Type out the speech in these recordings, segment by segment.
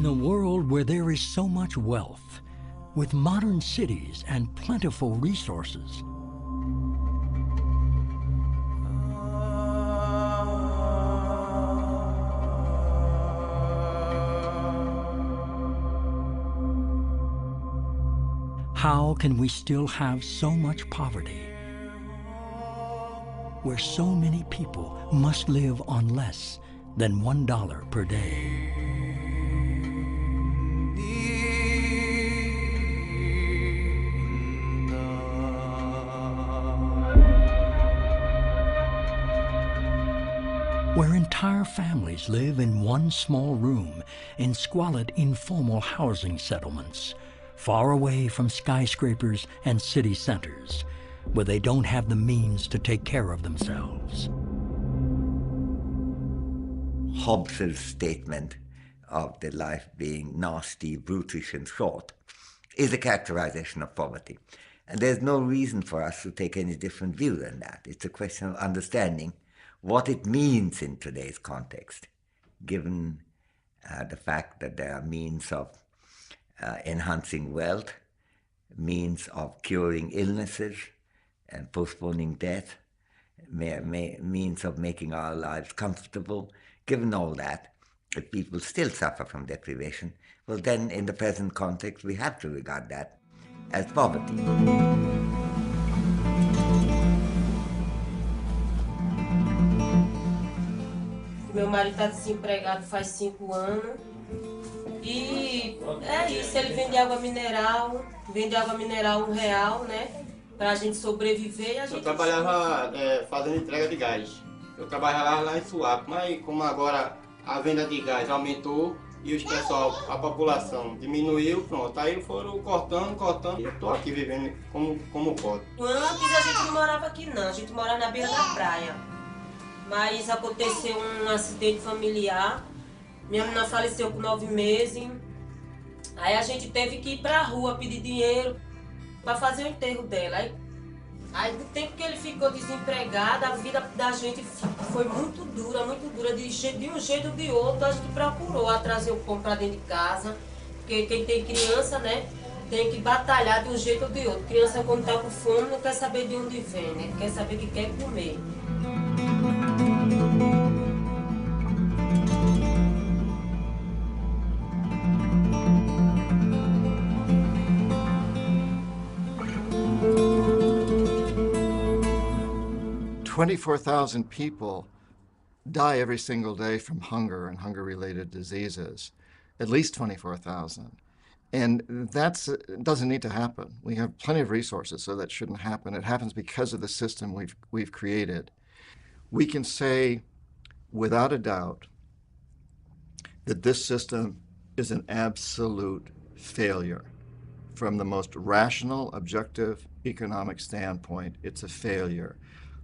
In a world where there is so much wealth, with modern cities and plentiful resources, how can we still have so much poverty, where so many people must live on less than $1 per day? Where entire families live in one small room in squalid, informal housing settlements, far away from skyscrapers and city centers, where they don't have the means to take care of themselves. Hobbes's statement of the life being nasty, brutish, and short is a characterization of poverty. And there's no reason for us to take any different view than that. It's a question of understanding what it means in today's context, given the fact that there are means of enhancing wealth, means of curing illnesses and postponing death, means of making our lives comfortable. Given all that, if people still suffer from deprivation, well then in the present context we have to regard that as poverty. Meu marido está desempregado faz 5 anos e é isso, ele vende água mineral R$1, né? Pra gente sobreviver e a gente... Eu trabalhava fazendo entrega de gás. Eu trabalhava lá em Suape, mas como agora a venda de gás aumentou e os pessoal, a população diminuiu, pronto, aí foram cortando e eu tô aqui vivendo como pode. Antes a gente não morava aqui não, a gente morava na beira da praia. Mas aconteceu um acidente familiar, minha menina faleceu com 9 meses, aí a gente teve que ir pra rua pedir dinheiro para fazer o enterro dela. Aí do tempo que ele ficou desempregado, a vida da gente foi muito dura, de um jeito ou de outro. A gente procurou trazer o pão para dentro de casa, porque quem tem criança, né, tem que batalhar de um jeito ou de outro. Criança quando tá com fome não quer saber de onde vem, né, quer saber o que quer comer. "24,000 people die every single day from hunger and hunger-related diseases, at least 24,000. And that doesn't need to happen. We have plenty of resources, so that shouldn't happen. It happens because of the system we've created. We can say, without a doubt, that this system is an absolute failure. From the most rational, objective, economic standpoint, it's a failure.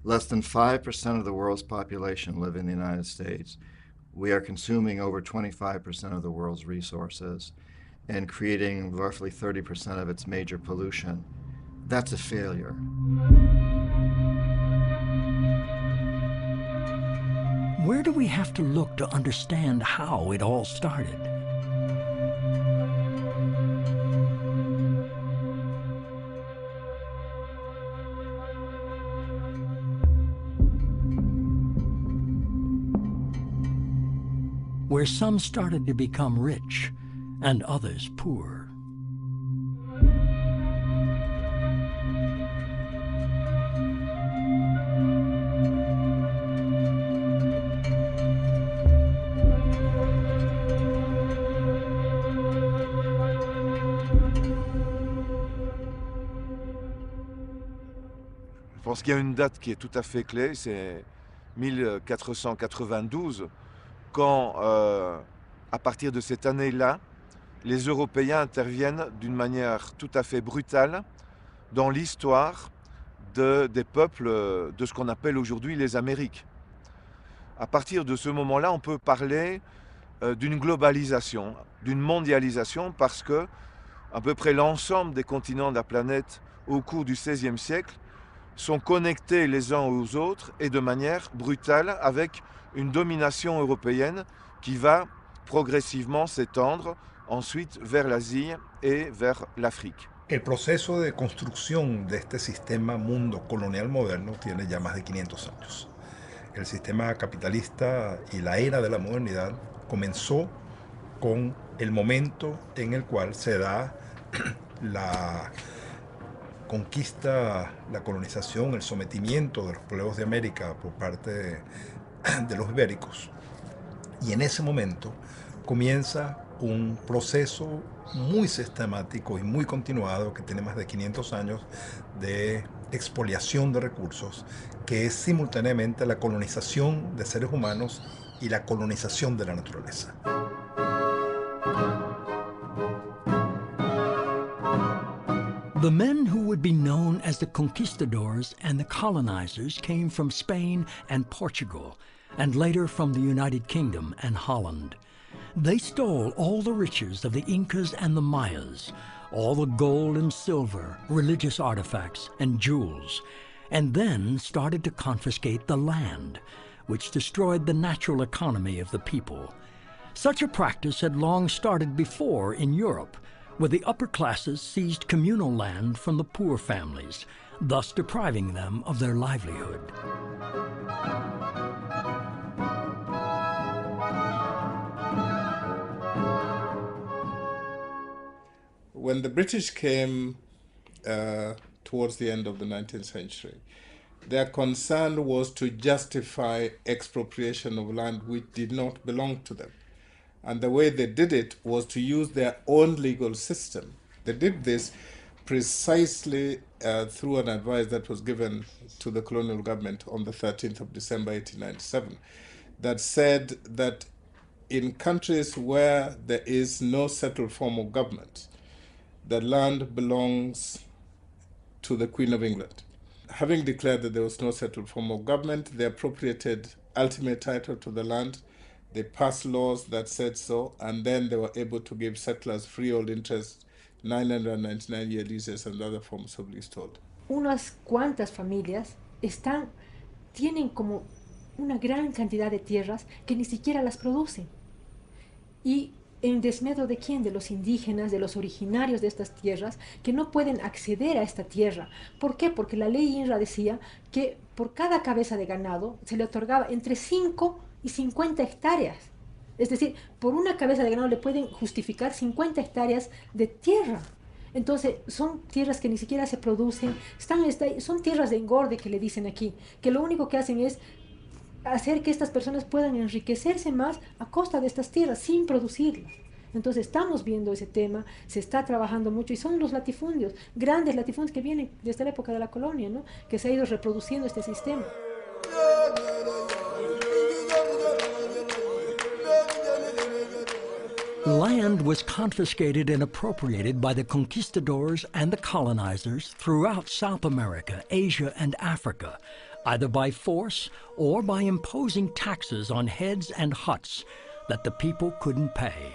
Less than 5% of the world's population live in the United States. We are consuming over 25% of the world's resources and creating roughly 30% of its major pollution. That's a failure. Where do we have to look to understand how it all started? Where some started to become rich and others poor. Je pense qu'il y a une date qui est tout à fait clé, c'est 1492, quand, à partir de cette année-là, les Européens interviennent d'une manière tout à fait brutale dans l'histoire des peuples de ce qu'on appelle aujourd'hui les Amériques. À partir de ce moment-là, on peut parler d'une globalisation, d'une mondialisation, parce que à peu près l'ensemble des continents de la planète au cours du XVIe siècle sont connectés les uns aux autres et de manière brutale avec une domination européenne qui va progressivement s'étendre ensuite vers l'Asie et vers l'Afrique. El proceso de construcción de este sistema mundo colonial moderno tiene ya más de 500 años. El sistema capitalista y la era de la modernidad comenzó con el momento en el cual se da la conquista, la colonización, el sometimiento de los pueblos de América por parte de los ibéricos. Y en ese momento comienza un proceso muy sistemático y muy continuado que tiene más de 500 años de expoliación de recursos, que es simultáneamente la colonización de seres humanos y la colonización de la naturaleza. The men who would be known as the conquistadors and the colonizers came from Spain and Portugal, and later from the United Kingdom and Holland. They stole all the riches of the Incas and the Mayas, all the gold and silver, religious artifacts, and jewels, and then started to confiscate the land, which destroyed the natural economy of the people. Such a practice had long started before in Europe, where the upper classes seized communal land from the poor families, thus depriving them of their livelihood. When the British came towards the end of the 19th century, their concern was to justify expropriation of land which did not belong to them. And the way they did it was to use their own legal system. They did this precisely through an advice that was given to the colonial government on the 13th of December 1897 that said that in countries where there is no settled form of government, the land belongs to the Queen of England. Having declared that there was no settled form of government, they appropriated ultimate title to the land. They passed laws that said so, and then they were able to give settlers freehold interest, 999-year leases, and other forms of leasehold. Unas cuantas familias tienen como una gran cantidad de tierras que ni siquiera las producen. Y en desmedro de quién, de los indígenas, de los originarios de estas tierras, que no pueden acceder a esta tierra. ¿Por qué? Porque la ley INRA decía que por cada cabeza de ganado se le otorgaba entre 5 y 50 hectáreas. Es decir, por una cabeza de ganado le pueden justificar 50 hectáreas de tierra. Entonces, son tierras que ni siquiera se producen, son tierras de engorde que le dicen aquí, que lo único que hacen es hacer que estas personas puedan enriquecerse más a costa de estas tierras, sin producirlas. Entonces, estamos viendo ese tema, se está trabajando mucho, y son los latifundios, grandes latifundios que vienen desde la época de la colonia, ¿no? Que se ha ido reproduciendo este sistema. Land was confiscated and appropriated by the conquistadors and the colonizers throughout South America, Asia, and Africa, either by force or by imposing taxes on heads and huts that the people couldn't pay.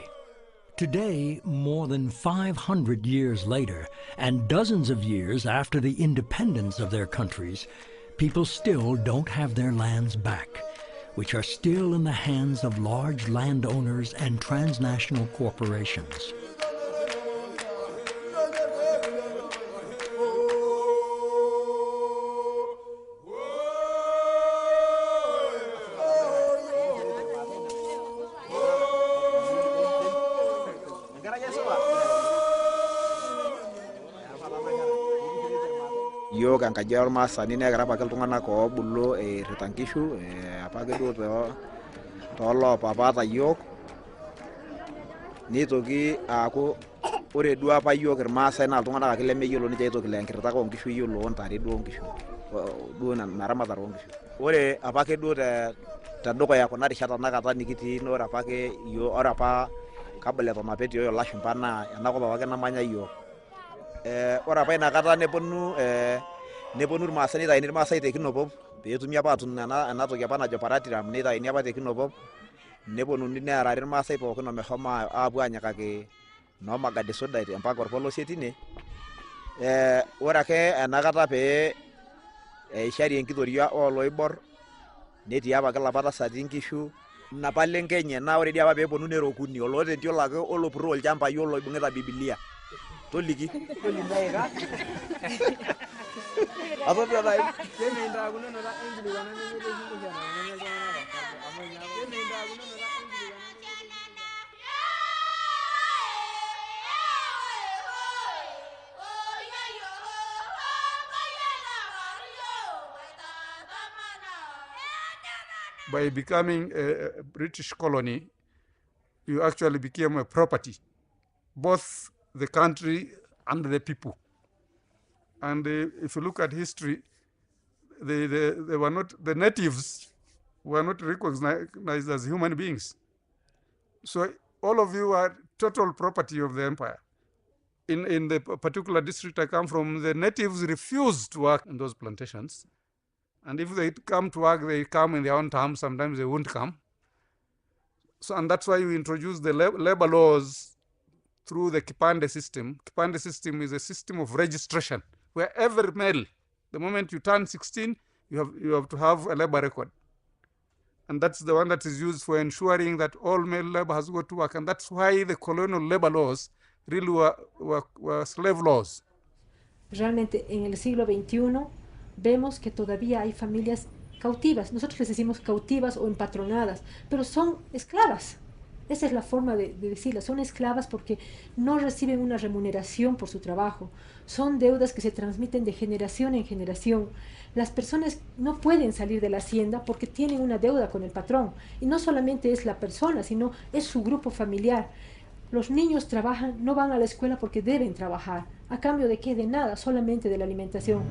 Today, more than 500 years later, and dozens of years after the independence of their countries, people still don't have their lands back, which are still in the hands of large landowners and transnational corporations. Yo kan kajar mas ani ne gara pakel tungana ko bullo retankishu apake do to lo papa ta yok ni toki aku ore dua pa yok irmasa na tungana ka leme yolo ni jaito kilen kirta ko ngishu yolo on tare do ngishu do na marama taro ngishu ore apake do ta doko ya ko na rishata na kata nikiti no rapake yo ora pa kabele to mapeti yo lashimpa na yanako bawake na manya yo ora pa ina kata neponu irmaasai taini irmaasai tekinopop peetumi apa atun ena toki apa najo paratiram nitaini apa tekinopop neponuni nearari irmaasai pookin omeshomo aapuo anyikaki noo magadi soda mpaka orpolosie tine. Ore ake enakata pee eishari enkitoria ooloibor netii apake ilapa tasati nkishu napalenkenye na ore dia apa peeponu nerokuni oloota entiolo ake olopurro olchambai oloibung'ita bibilia toliki atodua nai By becoming a British colony, you actually became a property, both the country and the people. And if you look at history, they were not, the natives were not recognized as human beings. So all of you are total property of the empire. In the particular district I come from, the natives refused to work in those plantations. And if they come to work, they come in their own terms. Sometimes they won't come. So, and that's why we introduced the labor laws through the Kipande system. Kipande system is a system of registration, where every male, the moment you turn 16, you have to have a labor record. And that's the one that is used for ensuring that all male labor has got to work. And that's why the colonial labor laws really were slave laws. Realmente en el siglo XXI vemos que todavía hay familias cautivas. Nosotros les decimos cautivas o empatronadas, pero son esclavas. Esa es la forma de decirlas. Son esclavas porque no reciben una remuneración por su trabajo. Son deudas que se transmiten de generación en generación. Las personas no pueden salir de la hacienda porque tienen una deuda con el patrón. Y no solamente es la persona, sino es su grupo familiar. Los niños trabajan, no van a la escuela porque deben trabajar. ¿A cambio de qué? De nada, solamente de la alimentación.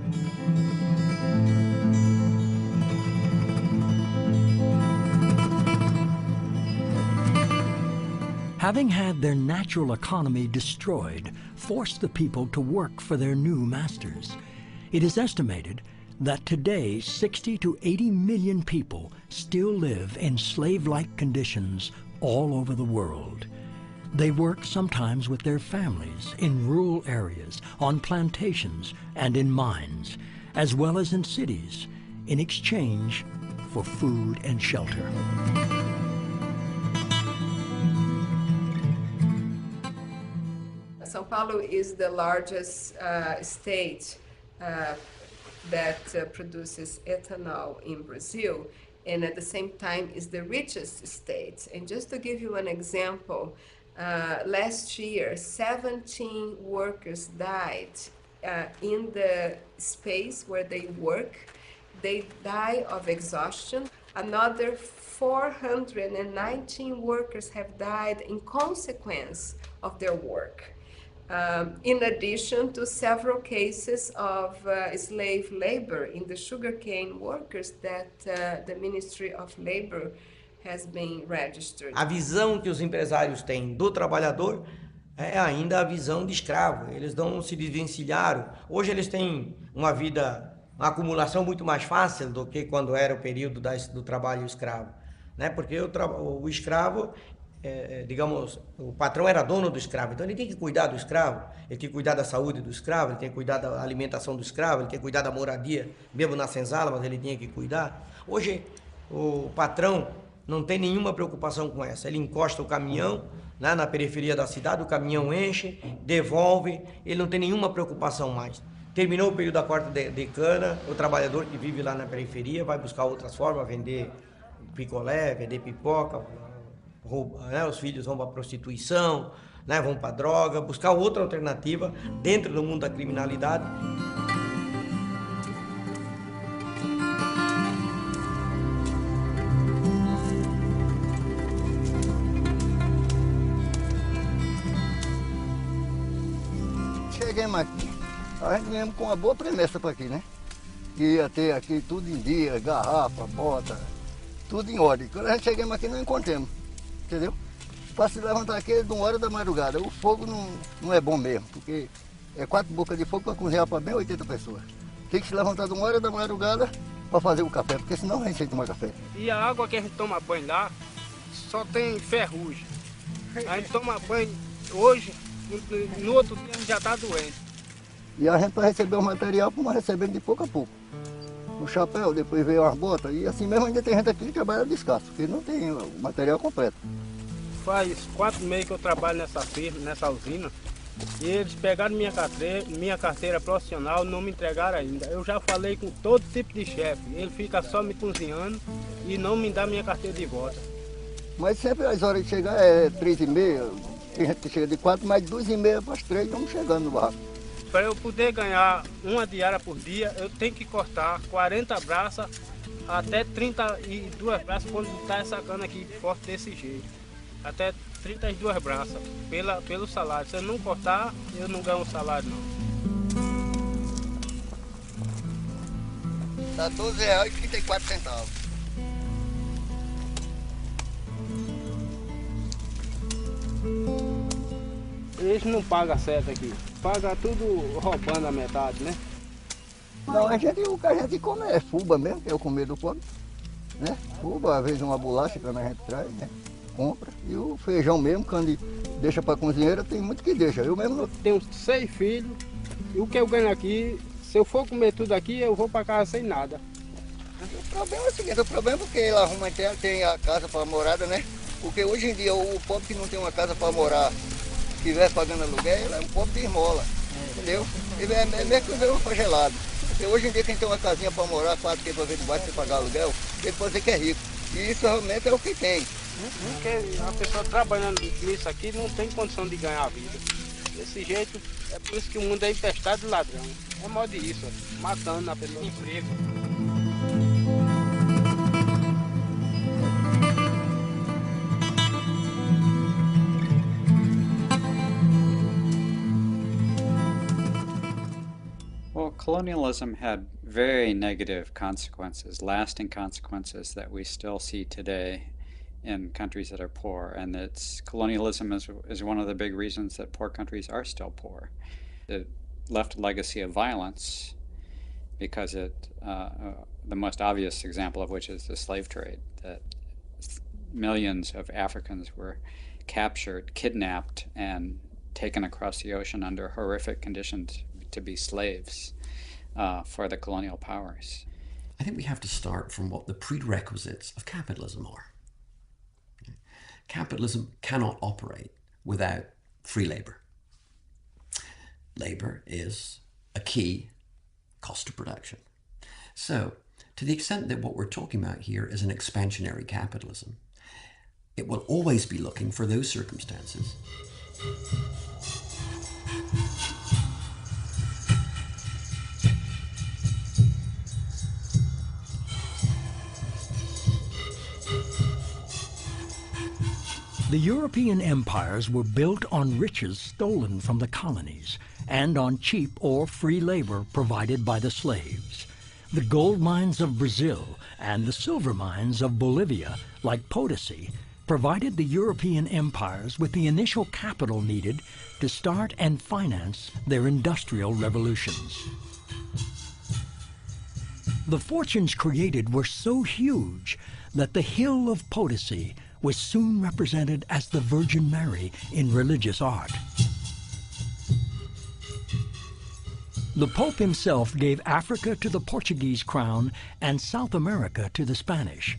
Having had their natural economy destroyed, forced the people to work for their new masters. It is estimated that today 60 to 80 million people still live in slave-like conditions all over the world. They work sometimes with their families in rural areas, on plantations, and in mines, as well as in cities, in exchange for food and shelter. São Paulo is the largest state that produces ethanol in Brazil, and at the same time is the richest state. And just to give you an example, last year 17 workers died in the space where they work. They die of exhaustion. Another 419 workers have died in consequence of their work. In addition to several cases of slave labor in the sugarcane workers that the Ministry of Labor has been registered. A visão que os empresários têm do trabalhador é ainda a visão de escravo. Eles não se desvencilharam. Hoje eles têm uma vida, uma acumulação muito mais fácil do que quando era o período do trabalho escravo, né? Porque o escravo, digamos, o patrão era dono do escravo, então ele tem que cuidar do escravo, ele tem que cuidar da saúde do escravo, ele tem que cuidar da alimentação do escravo, ele tem que cuidar da moradia, mesmo na senzala, mas ele tinha que cuidar. Hoje, o patrão não tem nenhuma preocupação com essa, ele encosta o caminhão, né, na periferia da cidade, o caminhão enche, devolve, ele não tem nenhuma preocupação mais. Terminou o período da corta de cana, o trabalhador que vive lá na periferia vai buscar outras formas, vender picolé, vender pipoca, né, os filhos vão para a prostituição, né, vão para a droga, buscar outra alternativa dentro do mundo da criminalidade. Chegamos aqui, a gente mesmo com uma boa promessa para aqui, né? Que ia ter aqui tudo em dia, garrafa, bota, tudo em ordem. Quando a gente chegamos aqui não encontramos. Entendeu? Para se levantar aqui de 1h da madrugada. O fogo não é bom mesmo, porque é 4 bocas de fogo para cozinhar para bem 80 pessoas. Tem que se levantar de 1h da madrugada para fazer o café, porque senão a gente tem que tomar café. E a água que a gente toma banho lá só tem ferrugem. A gente toma banho hoje, no outro dia a gente já está doente. E a gente para receber o material, como recebendo de pouco a pouco. no chapéu, depois veio as botas, e assim mesmo ainda tem gente aqui que trabalha descalço, porque não tem o material completo. Faz 4 meses que eu trabalho nessa firma, nessa usina, e eles pegaram minha carteira profissional e não me entregaram ainda. Eu já falei com todo tipo de chefe, ele fica só me cozinhando e não me dá minha carteira de volta. Mas sempre as horas de chegar é 3h30, tem gente que chega de 4, mas de 2h30 para as 3 estamos chegando no barco. Para eu poder ganhar uma diária por dia, eu tenho que cortar 40 braças até 32 braças quando está essa cana aqui forte desse jeito. Até 32 braças pelo salário. Se eu não cortar, eu não ganho salário não. Dá R$12,34. Eles não pagam certo aqui. Paga tudo roubando a metade, né? Não, o que a gente come é fuba mesmo, que é o comer do pobre. Né? Fuba, às vezes uma bolacha quando a gente traz, né? Compra. E o feijão mesmo, quando deixa para cozinheira, tem muito que deixa. Eu mesmo tenho 6 filhos, e o que eu ganho aqui, se eu for comer tudo aqui, eu vou para casa sem nada. O problema é o seguinte, o problema é porque ele arruma tem a casa para morada, né? Porque hoje em dia o pobre que não tem uma casa para morar, que estiver pagando aluguel, ele é um pobre de esmola, entendeu? Ele é mesmo que viver um congelado. Porque hoje em dia quem tem uma casinha para morar, 4 para ver debaixo sem pagar aluguel, ele pode dizer que é rico. E isso realmente é o que tem. Porque a pessoa trabalhando nisso aqui não tem condição de ganhar a vida. Desse jeito, é por isso que o mundo é empestado de ladrão. É modo disso, matando a pessoa. Emprego. Well, colonialism had very negative consequences, lasting consequences that we still see today in countries that are poor. And colonialism is one of the big reasons that poor countries are still poor. It left a legacy of violence because the most obvious example of which is the slave trade, that millions of Africans were captured, kidnapped, and taken across the ocean under horrific conditions to be slaves for the colonial powers. I think we have to start from what the prerequisites of capitalism are. Capitalism cannot operate without free labor. Labor is a key cost of production. So, to the extent that what we're talking about here is an expansionary capitalism, it will always be looking for those circumstances The European empires were built on riches stolen from the colonies and on cheap or free labor provided by the slaves. The gold mines of Brazil and the silver mines of Bolivia, like Potosi, provided the European empires with the initial capital needed to start and finance their industrial revolutions. The fortunes created were so huge that the hill of Potosi was soon represented as the Virgin Mary in religious art. The Pope himself gave Africa to the Portuguese crown and South America to the Spanish.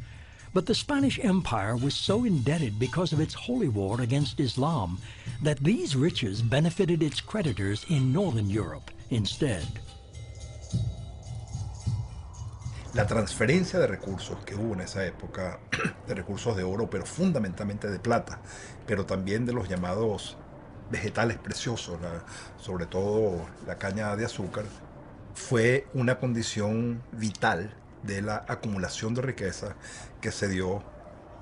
But the Spanish Empire was so indebted because of its holy war against Islam that these riches benefited its creditors in Northern Europe instead. La transferencia de recursos que hubo en esa época, de recursos de oro, pero fundamentalmente de plata, pero también de los llamados vegetales preciosos, sobre todo la caña de azúcar, fue una condición vital de la acumulación de riqueza que se dio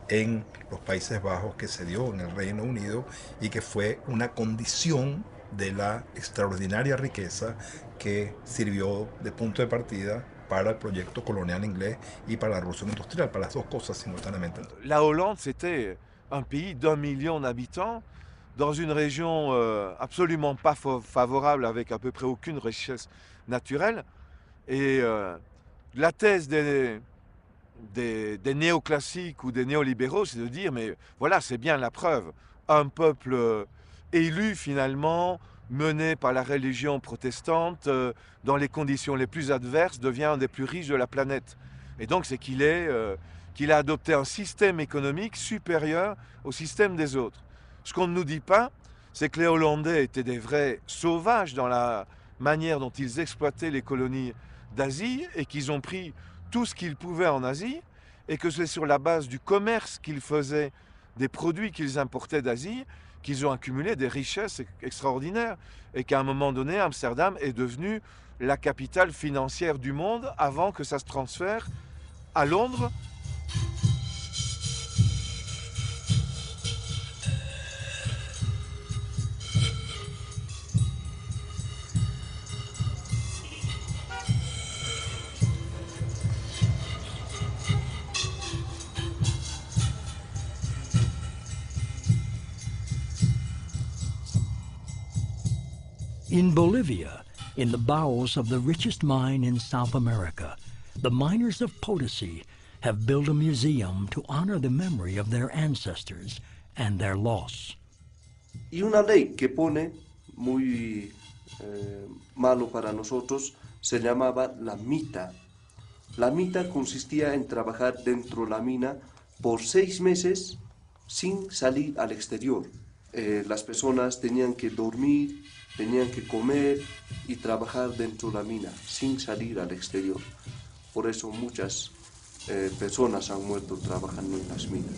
en los Países Bajos, que se dio en el Reino Unido y que fue una condición de la extraordinaria riqueza que sirvió de punto de partida para el proyecto colonial inglés y para la revolución industrial, para las dos cosas simultáneamente. La Hollande, c'était un pays d'1 million d'habitants, dans une région absolument pas favorable, avec à peu près aucune richesse naturelle. Et la thèse des néoclassiques ou des néolibéraux, c'est de dire, mais voilà, c'est bien la preuve. Un peuple élu, finalement, mené par la religion protestante, dans les conditions les plus adverses, devient un des plus riches de la planète. Et donc c'est qu'il a adopté un système économique supérieur au système des autres. Ce qu'on ne nous dit pas, c'est que les Hollandais étaient des vrais sauvages dans la manière dont ils exploitaient les colonies d'Asie et qu'ils ont pris tout ce qu'ils pouvaient en Asie et que c'est sur la base du commerce qu'ils faisaient des produits qu'ils importaient d'Asie qu'ils ont accumulé des richesses extraordinaires et qu'à un moment donné, Amsterdam est devenue la capitale financière du monde avant que ça se transfère à Londres. In Bolivia, in the bowels of the richest mine in South America, the miners of Potosi have built a museum to honor the memory of their ancestors and their loss. Y una ley que pone muy malo para nosotros se llamaba la mita. La mita consistía en trabajar dentro de la mina por 6 meses sin salir al exterior. Las personas tenían que dormir, tenían que comer y trabajar dentro de la mina sin salir al exterior. Por eso muchas personas han muerto trabajando en las minas.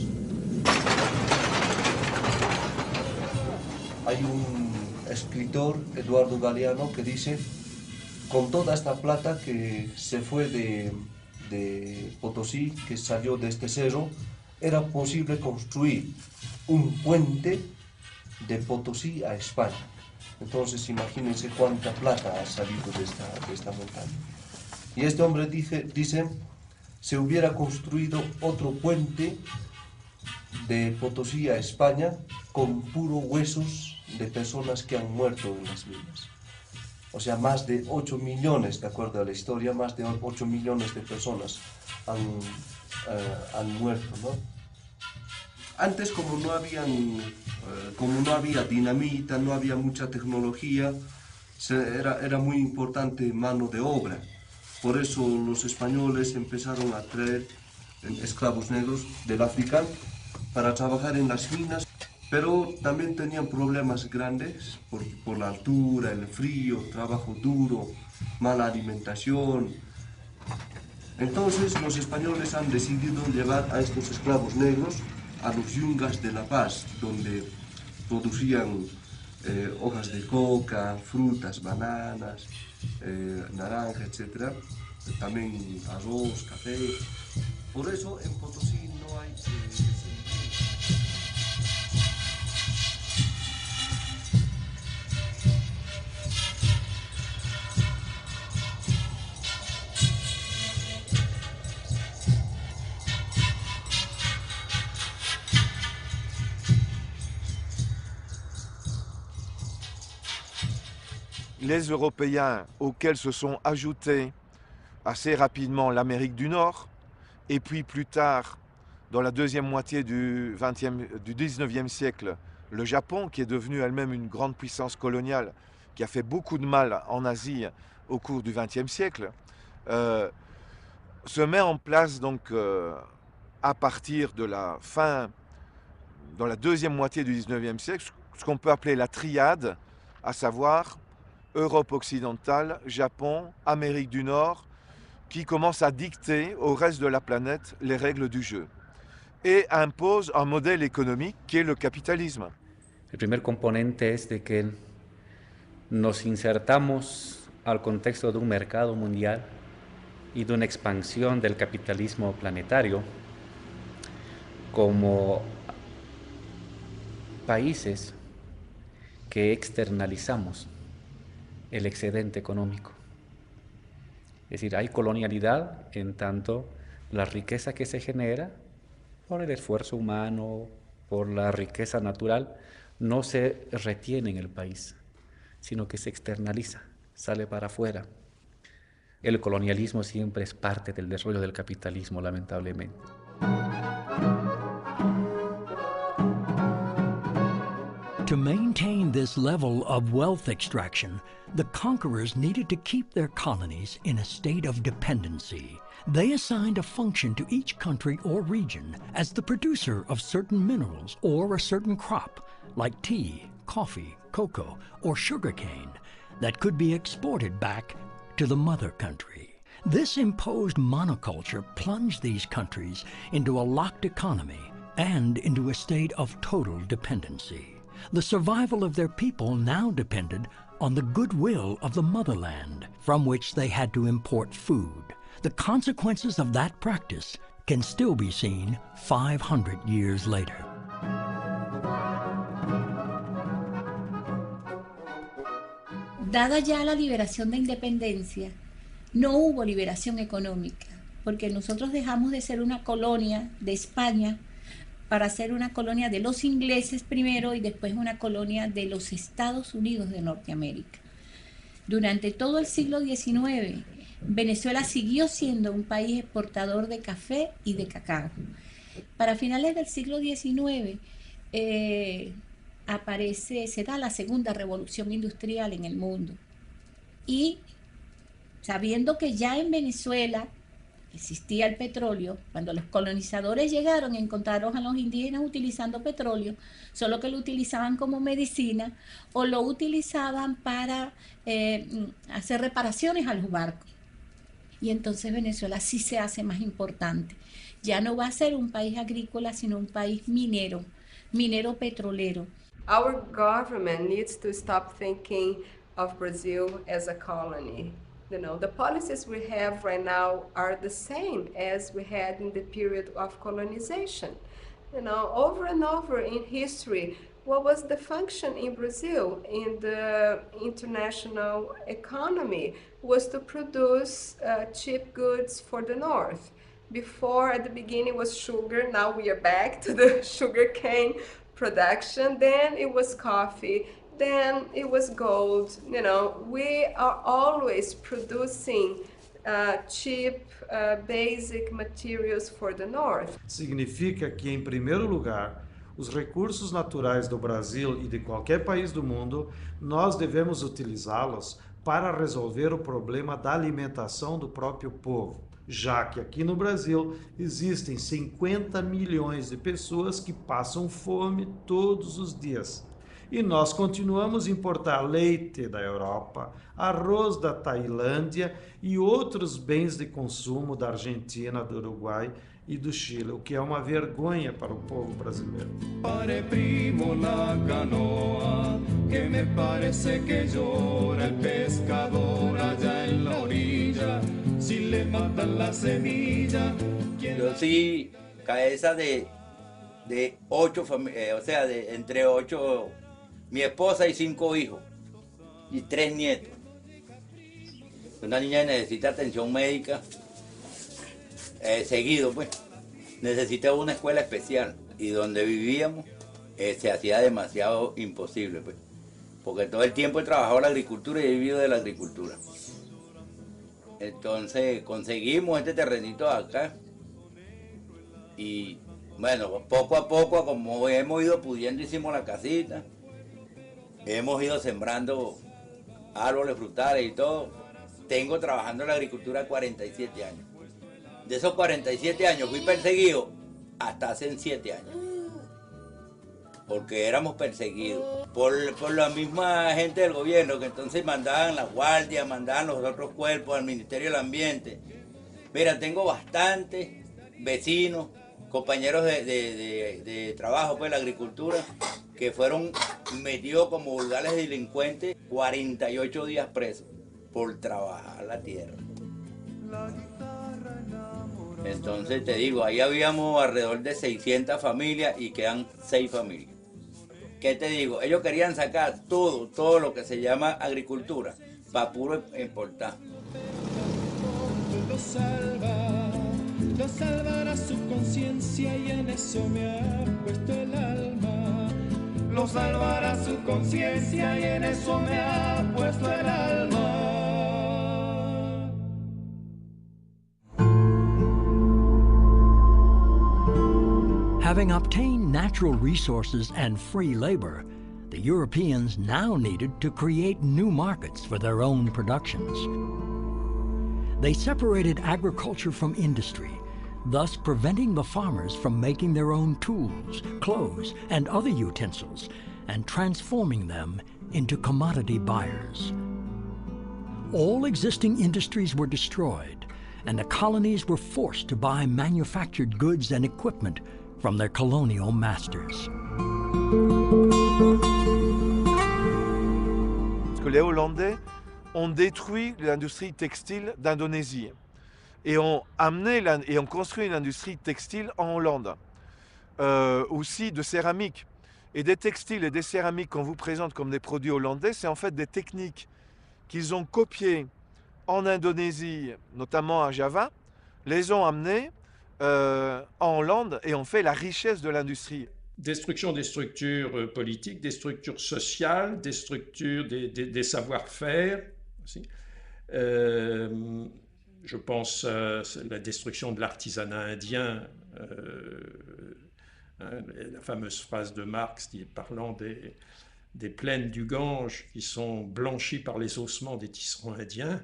Hay un escritor, Eduardo Galeano, que dice: con toda esta plata que se fue de Potosí, que salió de este cerro, era posible construir un puente de Potosí a España. Entonces imagínense cuánta plata ha salido de esta montaña. Y este hombre dice, se hubiera construido otro puente de Potosí a España con puros huesos de personas que han muerto en las minas. O sea, más de 8 millones, de acuerdo a la historia, más de 8 millones de personas han muerto, ¿no? Antes, como no había dinamita, no había mucha tecnología, era muy importante mano de obra. Por eso los españoles empezaron a traer esclavos negros del África para trabajar en las minas, pero también tenían problemas grandes por la altura, el frío, trabajo duro, mala alimentación. Entonces los españoles han decidido llevar a estos esclavos negros a los yungas de La Paz, donde producían hojas de coca, frutas, bananas, naranja, etc. También arroz, café. Por eso en Potosí no hay... Les Européens auxquels se sont ajoutés assez rapidement l'Amérique du Nord, et puis plus tard, dans la deuxième moitié du 19e siècle, le Japon, qui est devenu elle-même une grande puissance coloniale, qui a fait beaucoup de mal en Asie au cours du 20e siècle, se met en place donc à partir de la fin, dans la deuxième moitié du 19e siècle, ce qu'on peut appeler la triade, à savoir Europe occidentale, Japon, Amérique du Nord, qui commence à dicter au reste de la planète les règles du jeu et impose un modèle économique qui est le capitalisme. El primer componente es de que nos insertamos al contexto de un mercado mundial y de una expansión del capitalismo planetario como países que externalizamos el excedente económico. Es decir, hay colonialidad en tanto la riqueza que se genera por el esfuerzo humano, por la riqueza natural, no se retiene en el país, sino que se externaliza, sale para afuera. El colonialismo siempre es parte del desarrollo del capitalismo, lamentablemente. To maintain this level of wealth extraction, the conquerors needed to keep their colonies in a state of dependency. They assigned a function to each country or region as the producer of certain minerals or a certain crop, like tea, coffee, cocoa, or sugarcane, that could be exported back to the mother country. This imposed monoculture plunged these countries into a locked economy and into a state of total dependency. The survival of their people now depended on the goodwill of the motherland, from which they had to import food. The consequences of that practice can still be seen 500 years later. Dada ya la liberación de independencia, no hubo liberación económica, porque nosotros dejamos de ser una colonia de España para ser una colonia de los ingleses primero y después una colonia de los Estados Unidos de Norteamérica. Durante todo el siglo XIX, Venezuela siguió siendo un país exportador de café y de cacao. Para finales del siglo XIX se da la segunda revolución industrial en el mundo. Y sabiendo que ya en Venezuela existía el petróleo, cuando los colonizadores llegaron encontraron a los indígenas utilizando petróleo, solo que lo utilizaban como medicina o lo utilizaban para hacer reparaciones a los barcos. Y entonces Venezuela sí se hace más importante. Ya no va a ser un país agrícola, sino un país minero, minero petrolero. Our government needs to stop thinking of Brazil as a colony. You know, the policies we have right now are the same as we had in the period of colonization. You know, over and over in history, what was the function in Brazil in the international economy was to produce cheap goods for the North. Before, at the beginning, was sugar. Now we are back to the sugarcane production. Then it was coffee. Then it was gold. You know, we are always producing cheap, basic materials for the North. Significa que, em primeiro lugar, os recursos naturais do Brasil e de qualquer país do mundo, nós devemos utilizá-los para resolver o problema da alimentação do próprio povo, já que aqui no Brasil existem 50 milhões de pessoas que passam fome todos os dias. E nós continuamos a importar leite da Europa, arroz da Tailândia e outros bens de consumo da Argentina, do Uruguai e do Chile, o que é uma vergonha para o povo brasileiro. Pare primo la canoa, que me parece que llora el pescador allá en la orilla, si le matan la semilla. Yo sí, cabeza de 8 familias, o sea, entre 8, mi esposa y 5 hijos y 3 nietos. Una niña necesita atención médica seguido, pues. Necesitaba una escuela especial y donde vivíamos se hacía demasiado imposible, pues. Porque todo el tiempo he trabajado en la agricultura y he vivido de la agricultura. Entonces conseguimos este terrenito acá y bueno, poco a poco, como hemos ido pudiendo, hicimos la casita. Hemos ido sembrando árboles frutales y todo. Tengo trabajando en la agricultura 47 años. De esos 47 años fui perseguido hasta hace 7 años. Porque éramos perseguidos por la misma gente del gobierno, que entonces mandaban la guardia, mandaban los otros cuerpos al Ministerio del Ambiente. Mira, tengo bastantes vecinos, compañeros de trabajo, pues, de la agricultura, que fueron metidos como vulgares delincuentes 48 días presos por trabajar la tierra. Entonces te digo, ahí habíamos alrededor de 600 familias y quedan 6 familias. ¿Qué te digo? Ellos querían sacar todo lo que se llama agricultura para puro importar. Lo salvará su conciencia y en eso me ha puesto el alma. Lo salvará su conciencia y en eso me ha puesto el alma. Having obtained natural resources and free labor, The Europeans now needed to create new markets for their own productions. They separated agriculture from industry, thus preventing the farmers from making their own tools, clothes, and other utensils, and transforming them into commodity buyers. All existing industries were destroyed, and the colonies were forced to buy manufactured goods and equipment from their colonial masters. Parce que les Hollandais ont détruit l'industrie textile d'Indonésie et ont construit une industrie textile en Hollande, aussi de céramique. Et des textiles et des céramiques qu'on vous présente comme des produits hollandais, c'est en fait des techniques qu'ils ont copiées en Indonésie, notamment à Java, les ont amenées en Hollande et ont fait la richesse de l'industrie. Destruction des structures politiques, des structures sociales, des structures, des savoir-faire aussi. Je pense à la destruction de l'artisanat indien, la fameuse phrase de Marx parlant des plaines du Gange qui sont blanchies par les ossements des tisserands indiens.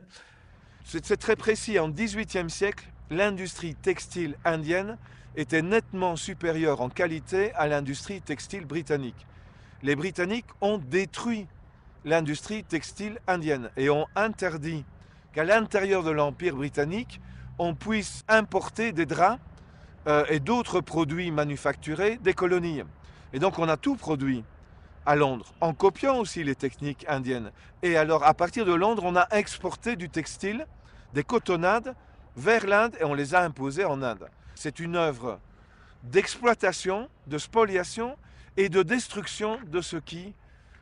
C'est très précis. En XVIIIe siècle, l'industrie textile indienne était nettement supérieure en qualité à l'industrie textile britannique. Les Britanniques ont détruit l'industrie textile indienne et ont interdit qu'à l'intérieur de l'Empire britannique, on puisse importer des draps et d'autres produits manufacturés des colonies. Et donc on a tout produit à Londres, en copiant aussi les techniques indiennes. Et alors à partir de Londres, on a exporté du textile, des cotonnades, vers l'Inde et on les a imposées en Inde. C'est une œuvre d'exploitation, de spoliation et de destruction de ce qui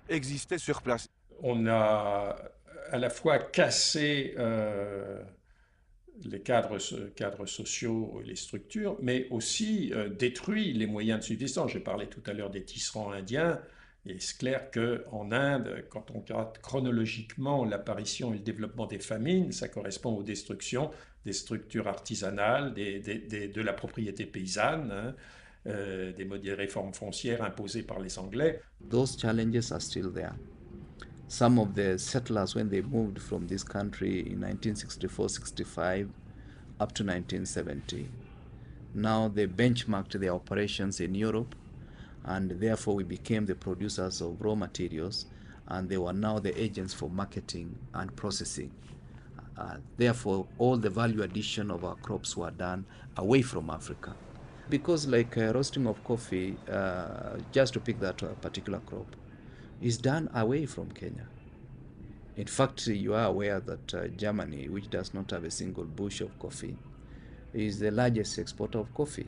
existait sur place. On a à la fois cassé les cadres sociaux et les structures, mais aussi détruit les moyens de subsistance. J'ai parlé tout à l'heure des tisserands indiens, et c'est clair qu'en Inde, quand on regarde chronologiquement l'apparition et le développement des famines, ça correspond aux destructions des structures artisanales, de la propriété paysanne, hein, des réformes foncières imposées par les Anglais. Those challenges are still there. Some of the settlers, when they moved from this country in 1964-65 up to 1970, now they benchmarked their operations in Europe, and therefore we became the producers of raw materials, and they were now the agents for marketing and processing. Therefore, all the value addition of our crops were done away from Africa. Because like roasting of coffee, just to pick that particular crop, is done away from Kenya. In fact, you are aware that Germany, which does not have a single bush of coffee, is the largest exporter of coffee.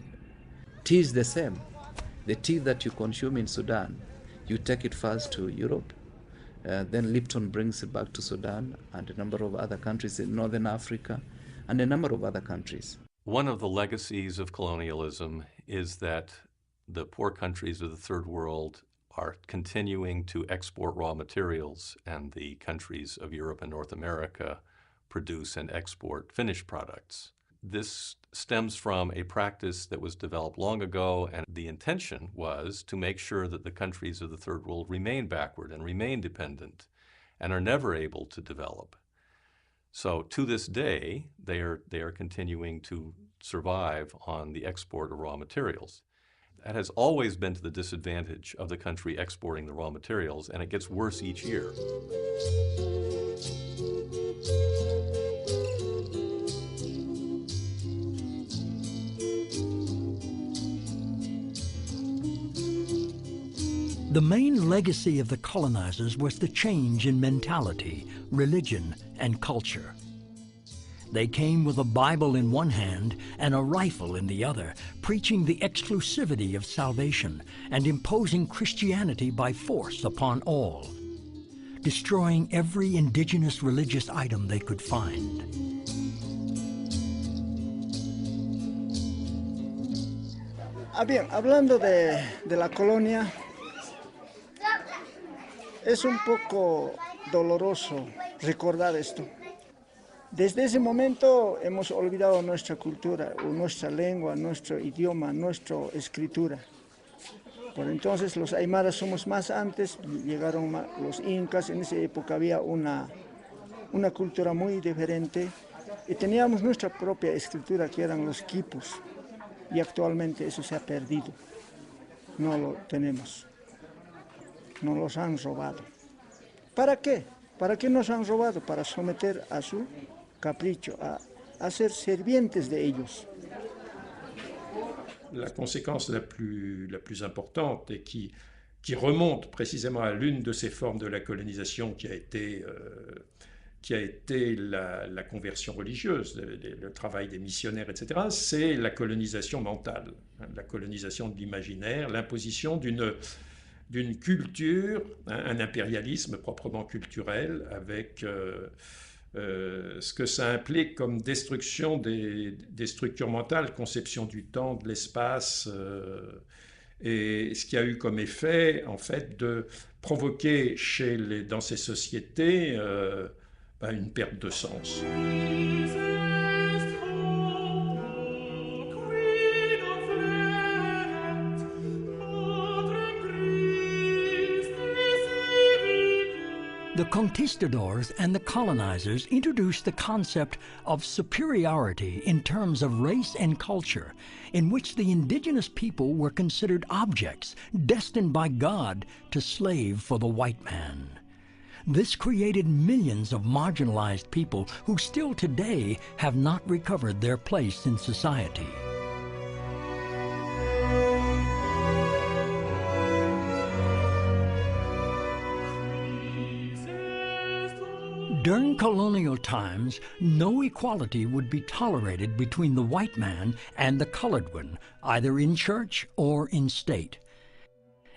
Tea is the same. The tea that you consume in Sudan, you take it first to Europe, then Lipton brings it back to Sudan and a number of other countries in Northern Africa and a number of other countries. One of the legacies of colonialism is that the poor countries of the third world are continuing to export raw materials, and the countries of Europe and North America produce and export finished products. This stems from a practice that was developed long ago, and the intention was to make sure that the countries of the third world remain backward and remain dependent and are never able to develop. So to this day, they are continuing to survive on the export of raw materials. That has always been to the disadvantage of the country exporting the raw materials, and it gets worse each year. The main legacy of the colonizers was the change in mentality, religion, and culture. They came with a Bible in one hand and a rifle in the other, preaching the exclusivity of salvation and imposing Christianity by force upon all, destroying every indigenous religious item they could find. Bien, hablando de la colonia, es un poco doloroso recordar esto. Desde ese momento hemos olvidado nuestra cultura, nuestra lengua, nuestro idioma, nuestra escritura. Por entonces los aymaras somos más antes, llegaron los incas, en esa época había una cultura muy diferente y teníamos nuestra propia escritura que eran los quipos y actualmente eso se ha perdido, no lo tenemos, nos los han robado. ¿Para qué? ¿Para qué nos han robado? Para someter a su capricho, a ser servientes de ellos. La conséquence la plus importante et qui remonte précisément à l'une de ces formes de la colonisation qui a été la conversion religieuse, le travail des missionnaires, etc., c'est la colonisation mentale, la colonisation de l'imaginaire, l'imposition d'une culture, un impérialisme proprement culturel avec ce que ça implique comme destruction des structures mentales, conception du temps, de l'espace, et ce qui a eu comme effet, en fait, de provoquer dans ces sociétés une perte de sens. The conquistadors and the colonizers introduced the concept of superiority in terms of race and culture, in which the indigenous people were considered objects destined by God to slave for the white man. This created millions of marginalized people who still today have not recovered their place in society. During colonial times, no equality would be tolerated between the white man and the colored one, either in church or in state.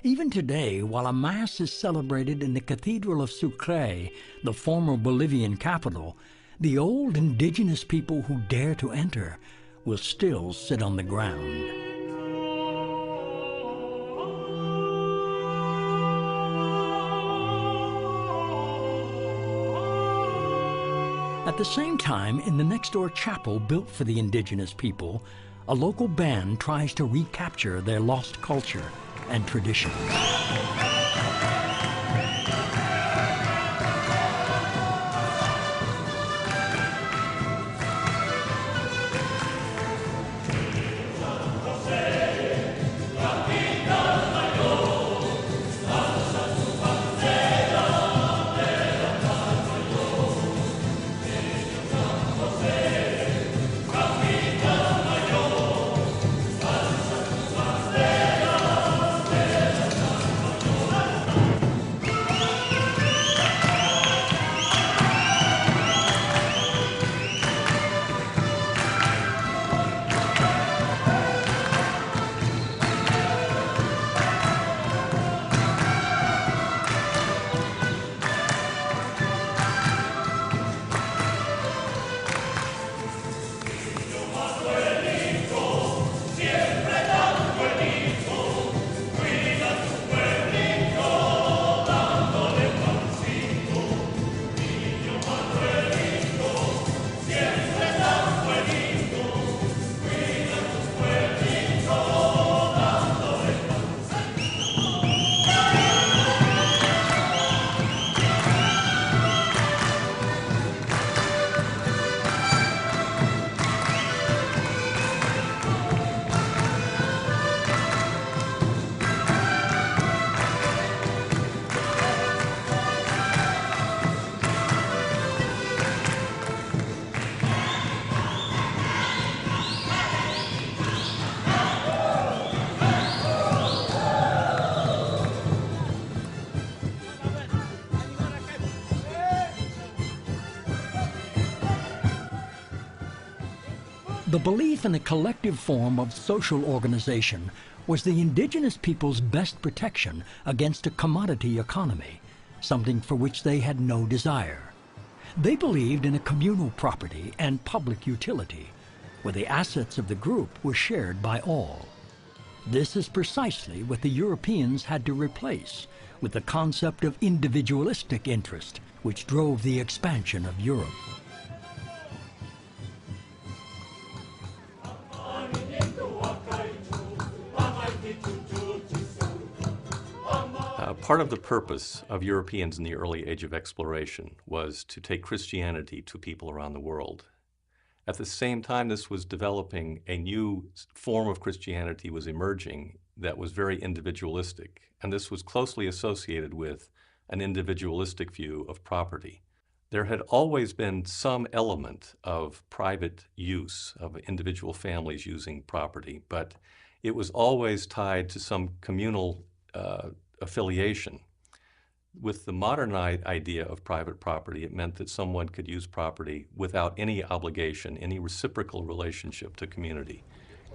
Even today, while a Mass is celebrated in the Cathedral of Sucre, the former Bolivian capital, the old indigenous people who dare to enter will still sit on the ground. At the same time, in the next-door chapel built for the indigenous people, a local band tries to recapture their lost culture and tradition. The belief in a collective form of social organization was the indigenous people's best protection against a commodity economy, something for which they had no desire. They believed in a communal property and public utility, where the assets of the group were shared by all. This is precisely what the Europeans had to replace with the concept of individualistic interest, which drove the expansion of Europe. Part of the purpose of Europeans in the early age of exploration was to take Christianity to people around the world. At the same time this was developing, a new form of Christianity was emerging that was very individualistic, and this was closely associated with an individualistic view of property. There had always been some element of private use of individual families using property, but it was always tied to some communal affiliation. With the modern idea of private property, it meant that someone could use property without any obligation, any reciprocal relationship to community.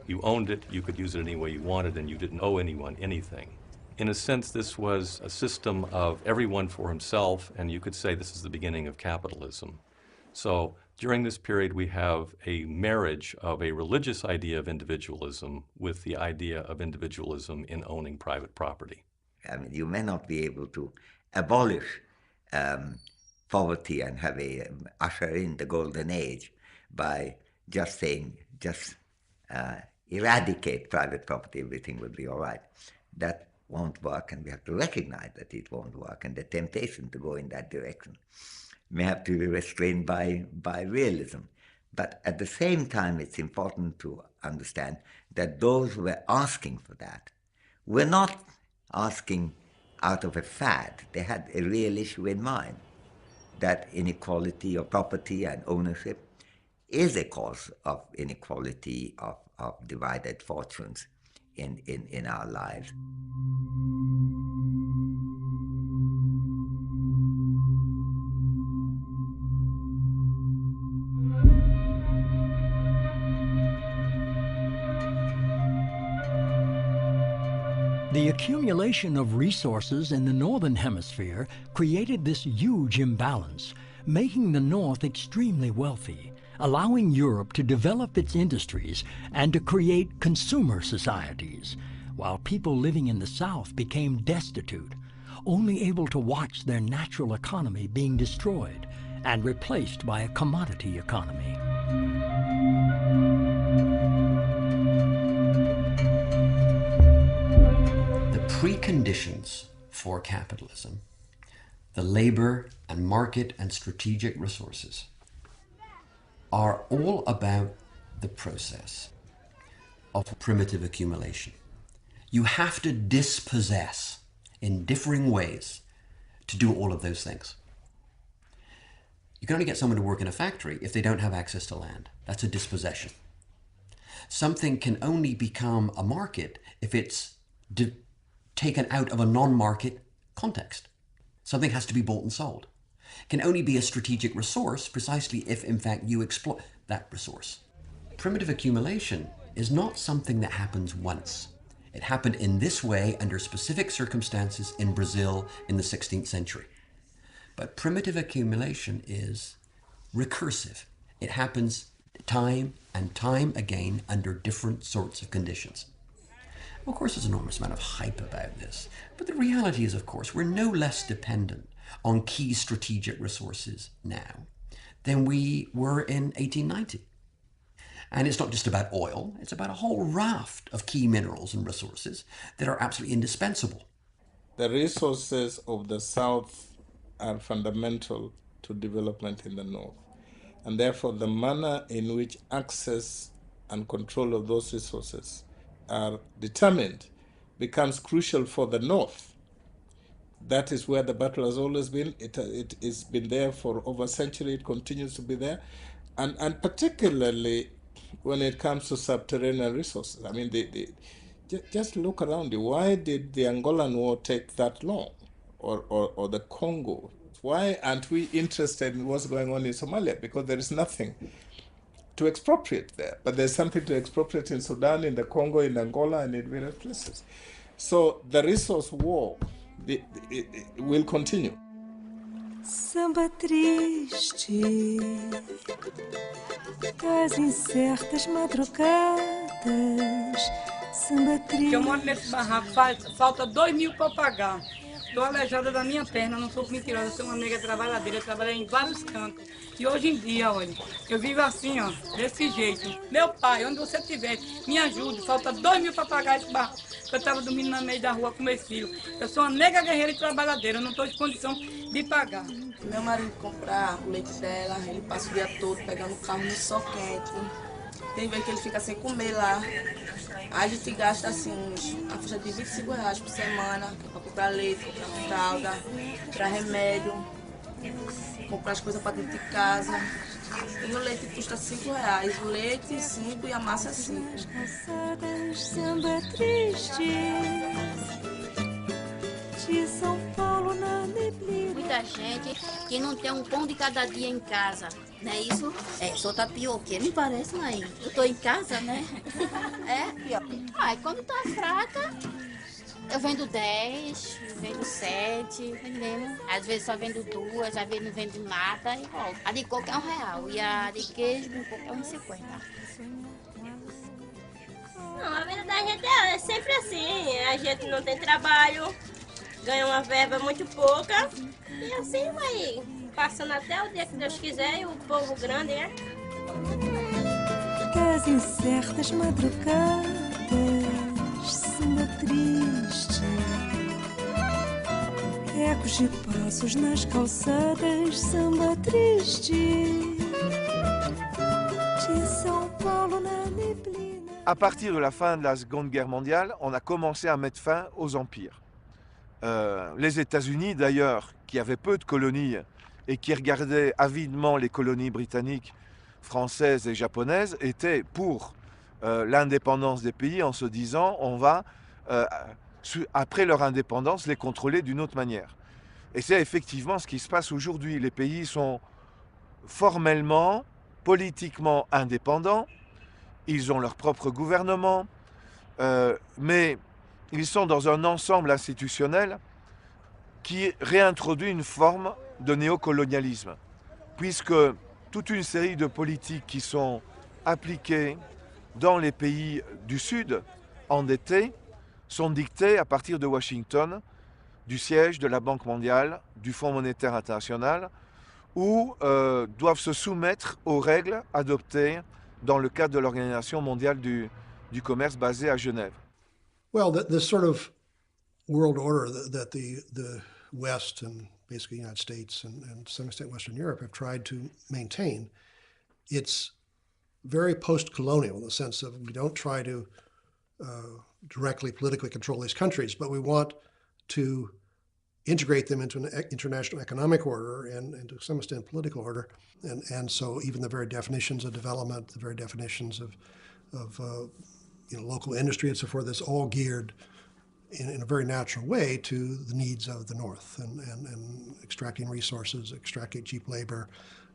You owned it, you could use it any way you wanted, and you didn't owe anyone anything. In a sense, this was a system of everyone for himself, and you could say this is the beginning of capitalism. So during this period, we have a marriage of a religious idea of individualism with the idea of individualism in owning private property. I mean, you may not be able to abolish poverty and have usher in the golden age by just saying, eradicate private property, everything will be all right. That won't work, and we have to recognize that it won't work, and the temptation to go in that direction may have to be restrained by realism. But at the same time, it's important to understand that those who were asking for that were not asking out of a fad. They had a real issue in mind, that inequality of property and ownership is a cause of inequality of divided fortunes in our lives. The accumulation of resources in the Northern Hemisphere created this huge imbalance, making the North extremely wealthy, allowing Europe to develop its industries and to create consumer societies, while people living in the South became destitute, only able to watch their natural economy being destroyed and replaced by a commodity economy. Preconditions for capitalism, the labor and market and strategic resources, are all about the process of primitive accumulation. You have to dispossess in differing ways to do all of those things. You can only get someone to work in a factory if they don't have access to land. That's a dispossession. Something can only become a market if it's taken out of a non-market context. Something has to be bought and sold. It can only be a strategic resource precisely if, in fact, you exploit that resource. Primitive accumulation is not something that happens once. It happened in this way under specific circumstances in Brazil in the 16th century. But primitive accumulation is recursive. It happens time and time again under different sorts of conditions. Of course, there's an enormous amount of hype about this, but the reality is, of course, we're no less dependent on key strategic resources now than we were in 1890. And it's not just about oil, it's about a whole raft of key minerals and resources that are absolutely indispensable. The resources of the South are fundamental to development in the North, and therefore the manner in which access and control of those resources are determined becomes crucial for the North. That is where the battle has always been. It has been there for over a century. It continues to be there. And particularly when it comes to subterranean resources. I mean, just look around you. Why did the Angolan War take that long? Or the Congo? Why aren't we interested in what's going on in Somalia? Because there is nothing to expropriate there, but there's something to expropriate in Sudan, in the Congo, in Angola, and in various places. So the resource war it will continue. Samba triste das incertas madrugadas. Samba triste. Eu moro nesse barraco, falta 2.000 para pagar. Estou aleijada da minha perna, não sou mentirosa, sou uma nega trabalhadeira, trabalhei em vários cantos. E hoje em dia, olha, eu vivo assim, ó, desse jeito. Meu pai, onde você estiver, me ajude, falta 2.000 para pagar esse barco. Eu estava dormindo no meio da rua com meus filhos. Eu sou uma nega guerreira e trabalhadeira, eu não estou em condição de pagar. Meu marido compra o leite dela, ele passa o dia todo pegando o carro no sol quente. Tem vezes que ele fica sem comer lá. Aí a gente gasta assim, a faixa de R$25 por semana, para comprar leite, comprar fralda, comprar remédio, comprar as coisas para dentro de casa. E o leite custa R$5, o leite 5 e a massa 5. Samba triste de São Paulo na neblina. Muita gente que não tem um pão de cada dia em casa, não é isso? É, sou tapioqueira, me parece, mãe. Eu tô em casa, né? É? Ai, quando tá fraca, eu vendo 10, vendo 7, entendeu? Às vezes só vendo 2, às vezes não vendo nada e volto. A de coco é R$1 e a de queijo com coco é R$1,50. Não, a vida da gente é sempre assim, a gente não tem trabalho, ganha uma verba muito pouca e assim vai passando até o dia que Deus quiser e o povo grande, né? Das incertas madrugadas, samba triste, ecos de passos nas calçadas, samba triste de São Paulo na neblina. À partir de la fin de la Seconde Guerre mondiale, on a commencé à mettre fin aux empires. Les États-Unis, d'ailleurs, qui avaient peu de colonies et qui regardaient avidement les colonies britanniques, françaises et japonaises, étaient pour l'indépendance des pays en se disant on va, après leur indépendance, les contrôler d'une autre manière. Et c'est effectivement ce qui se passe aujourd'hui. Les pays sont formellement, politiquement indépendants. Ils ont leur propre gouvernement, mais ils sont dans un ensemble institutionnel qui réintroduit une forme de néocolonialisme, puisque toute une série de politiques qui sont appliquées dans les pays du Sud, endettés, sont dictées à partir de Washington, du siège de la Banque mondiale, du Fonds monétaire international, ou doivent se soumettre aux règles adoptées dans le cadre de l'Organisation mondiale du commerce basée à Genève. Well, the sort of world order that the West and basically the United States and to some extent Western Europe have tried to maintain, it's very post-colonial in the sense of we don't try to directly politically control these countries, but we want to integrate them into an international economic order and to some extent political order. And so even the very definitions of development, the very definitions of local industry and so forth, it's all geared in a very natural way to the needs of the North and extracting resources, extracting cheap labor,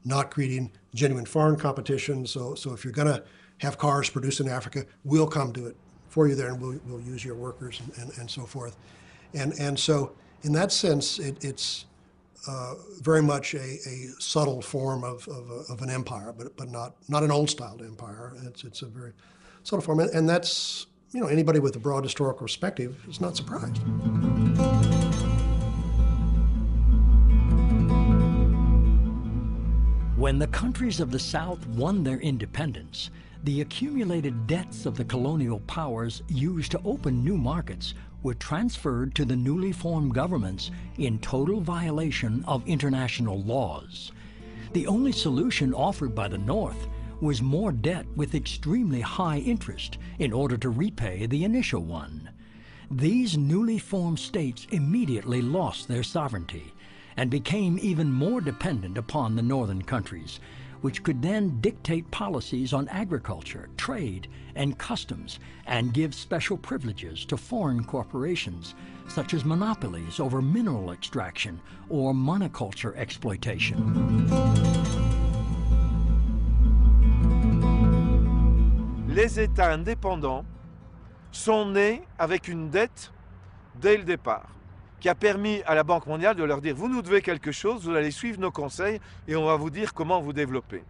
not creating genuine foreign competition. So if you're going to have cars produced in Africa, we'll come do it for you there and we'll use your workers and so forth. And so in that sense, it's very much a subtle form of an empire, but not an old-styled empire. It's a very subtle form, and that's, anybody with a broad historical perspective is not surprised. When the countries of the South won their independence, the accumulated debts of the colonial powers used to open new markets were transferred to the newly formed governments in total violation of international laws. The only solution offered by the North was more debt with extremely high interest in order to repay the initial one. These newly formed states immediately lost their sovereignty and became even more dependent upon the northern countries, which could then dictate policies on agriculture, trade, and customs, and give special privileges to foreign corporations, such as monopolies over mineral extraction or monoculture exploitation. Les États indépendants sont nés avec une dette dès le départ, qui a permis à la Banque mondiale de leur dire « Vous nous devez quelque chose, vous allez suivre nos conseils et on va vous dire comment vous développer ».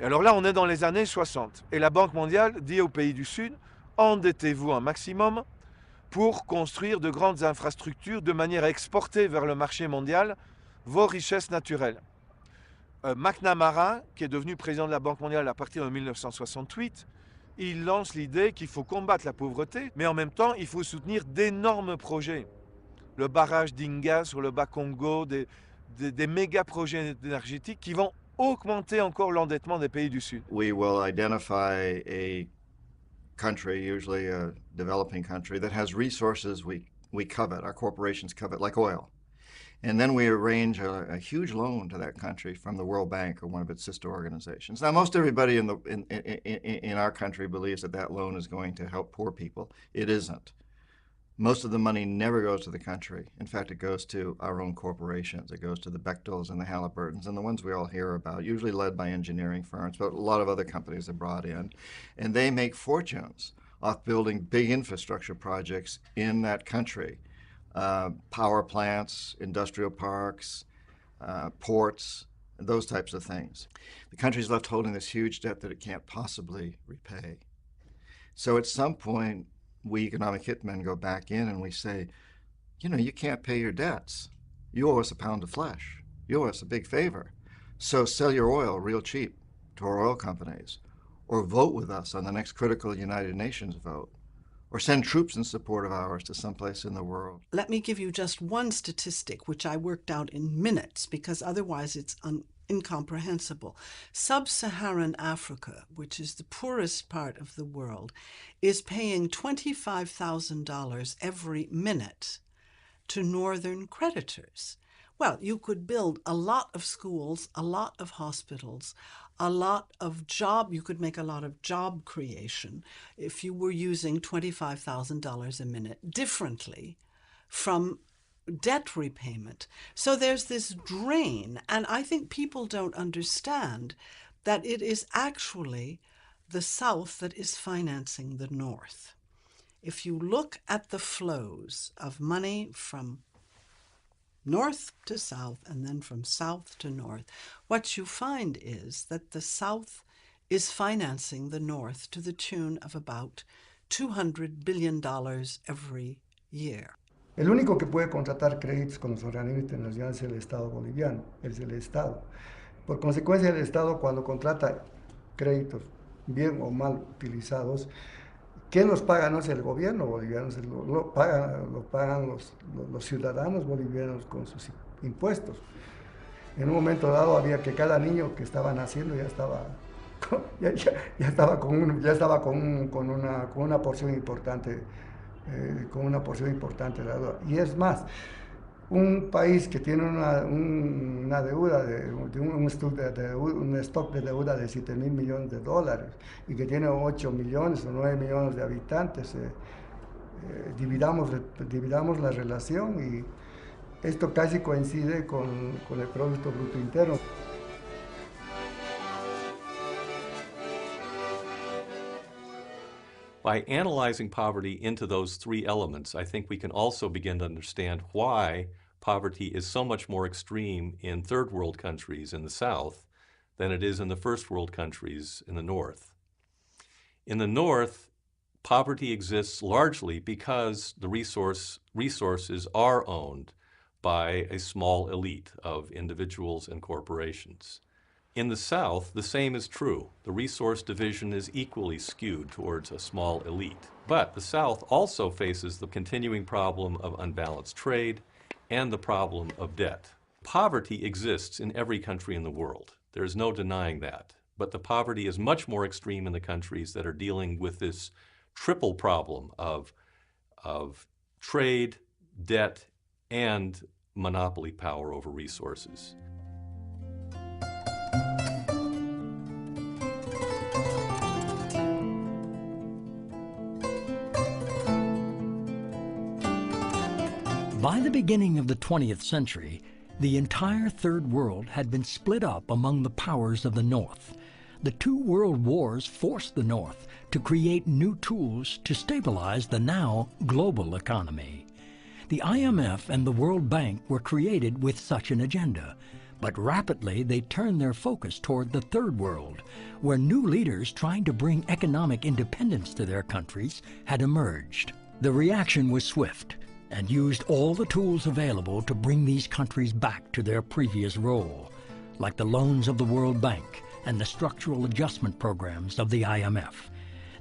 Et alors là, on est dans les années 60. Et la Banque mondiale dit aux pays du Sud « Endettez-vous un maximum pour construire de grandes infrastructures de manière à exporter vers le marché mondial vos richesses naturelles. McNamara, qui est devenu président de la Banque mondiale à partir de 1968, il lance l'idée qu'il faut combattre la pauvreté, mais en même temps, il faut soutenir d'énormes projets. Le barrage d'Inga sur le Bas-Congo, des méga projets énergétiques qui vont augmenter encore l'endettement des pays du Sud. We will identify a country, usually a developing country, that has resources we covet, our corporations covet, like oil. And then we arrange a huge loan to that country from the World Bank or one of its sister organizations. Now, most everybody in our country believes that that loan is going to help poor people. It isn't. Most of the money never goes to the country. In fact, it goes to our own corporations. It goes to the Bechtels and the Halliburtons and the ones we all hear about, usually led by engineering firms, but a lot of other companies are brought in. And they make fortunes off building big infrastructure projects in that country. Power plants, industrial parks, ports, those types of things. The country's left holding this huge debt that it can't possibly repay. So at some point, we economic hitmen go back in and we say, you know, you can't pay your debts. You owe us a pound of flesh. You owe us a big favor. So sell your oil real cheap to our oil companies, or vote with us on the next critical United Nations vote, or send troops in support of ours to someplace in the world. Let me give you just one statistic, which I worked out in minutes, because otherwise it's incomprehensible. Sub-Saharan Africa, which is the poorest part of the world, is paying $25,000 every minute to northern creditors. Well, you could build a lot of schools, a lot of hospitals, you could make a lot of job creation if you were using $25,000 a minute differently from debt repayment. So there's this drain, and I think people don't understand that it is actually the South that is financing the North. If you look at the flows of money from north to south and then from south to north, what you find is that the South is financing the North to the tune of about $200 billion every year. El único que puede contratar créditos con los organismos internacionales es el Estado boliviano, es el Estado. Por consecuencia, el Estado cuando contrata créditos bien o mal utilizados, ¿quién los paga? No es el gobierno boliviano, lo pagan los ciudadanos bolivianos con sus impuestos. En un momento dado había que cada niño que estaba naciendo ya estaba con una porción importante. Con una porción importante de la deuda. Y es más, un país que tiene una deuda, un stock de deuda de 7.000 millones de dólares y que tiene 8 millones o 9 millones de habitantes, dividamos la relación y esto casi coincide con el Producto Bruto Interno. By analyzing poverty into those three elements, I think we can also begin to understand why poverty is so much more extreme in third world countries in the South than it is in the first world countries in the North. In the North, poverty exists largely because the resources are owned by a small elite of individuals and corporations. In the South, the same is true. The resource division is equally skewed towards a small elite. But the South also faces the continuing problem of unbalanced trade and the problem of debt. Poverty exists in every country in the world. There's no denying that. But the poverty is much more extreme in the countries that are dealing with this triple problem of trade, debt, and monopoly power over resources. By the beginning of the 20th century, the entire Third World had been split up among the powers of the North. The two world wars forced the North to create new tools to stabilize the now global economy. The IMF and the World Bank were created with such an agenda, but rapidly they turned their focus toward the Third World, where new leaders trying to bring economic independence to their countries had emerged. The reaction was swift and used all the tools available to bring these countries back to their previous role, like the loans of the World Bank and the structural adjustment programs of the IMF.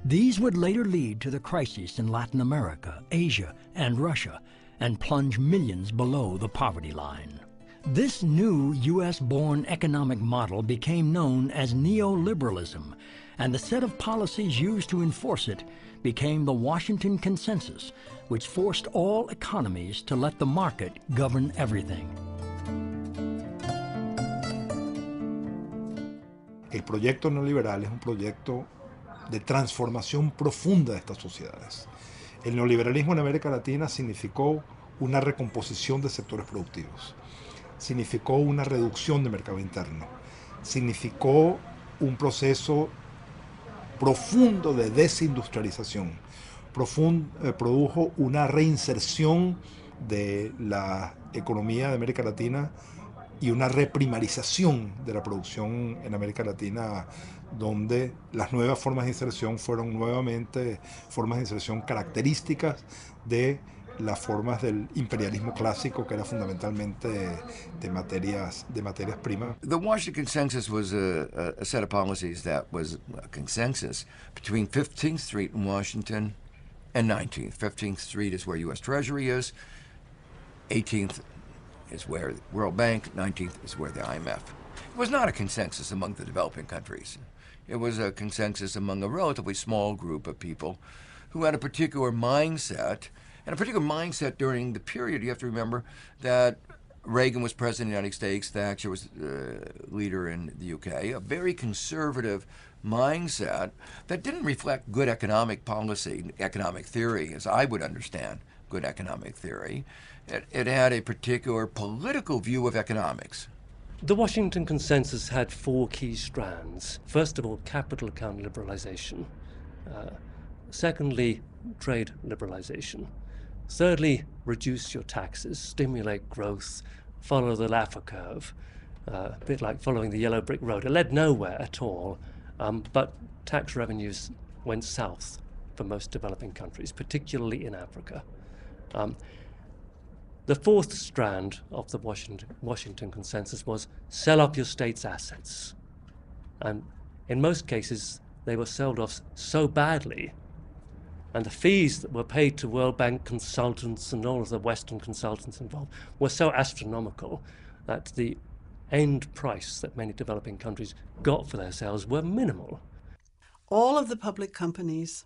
These would later lead to the crises in Latin America, Asia, and Russia, and plunge millions below the poverty line. This new U.S.-born economic model became known as neoliberalism, and the set of policies used to enforce it became the Washington Consensus, which forced all economies to let the market govern everything. El proyecto neoliberal es un proyecto de transformación profunda de estas sociedades. El neoliberalismo en América Latina significó una recomposición de sectores productivos, significó una reducción del mercado interno, significó un proceso profundo de desindustrialización, produjo una reinserción de la economía de América Latina y una reprimarización de la producción en América Latina, donde las nuevas formas de inserción fueron nuevamente formas de inserción características de las formas del imperialismo clásico, que era fundamentalmente de materias primas. The Washington Consensus was a set of policies that was a consensus between 15th Street in Washington and 19th. 15th Street is where U.S. Treasury is, 18th is where the World Bank, 19th is where the IMF. It was not a consensus among the developing countries. It was a consensus among a relatively small group of people who had a particular mindset, and a particular mindset during the period. You have to remember that Reagan was president of the United States, Thatcher was leader in the UK, a very conservative mindset that didn't reflect good economic policy, economic theory, as I would understand good economic theory. It had a particular political view of economics. The Washington Consensus had four key strands. First of all, capital account liberalization. Secondly, trade liberalization. Thirdly, reduce your taxes, stimulate growth, follow the Laffer curve, a bit like following the yellow brick road. It led nowhere at all, but tax revenues went south for most developing countries, particularly in Africa. The fourth strand of the Washington Consensus was sell off your state's assets. And in most cases, they were sold off so badly, and the fees that were paid to World Bank consultants and all of the Western consultants involved were so astronomical that the end price that many developing countries got for their sales were minimal. All of the public companies,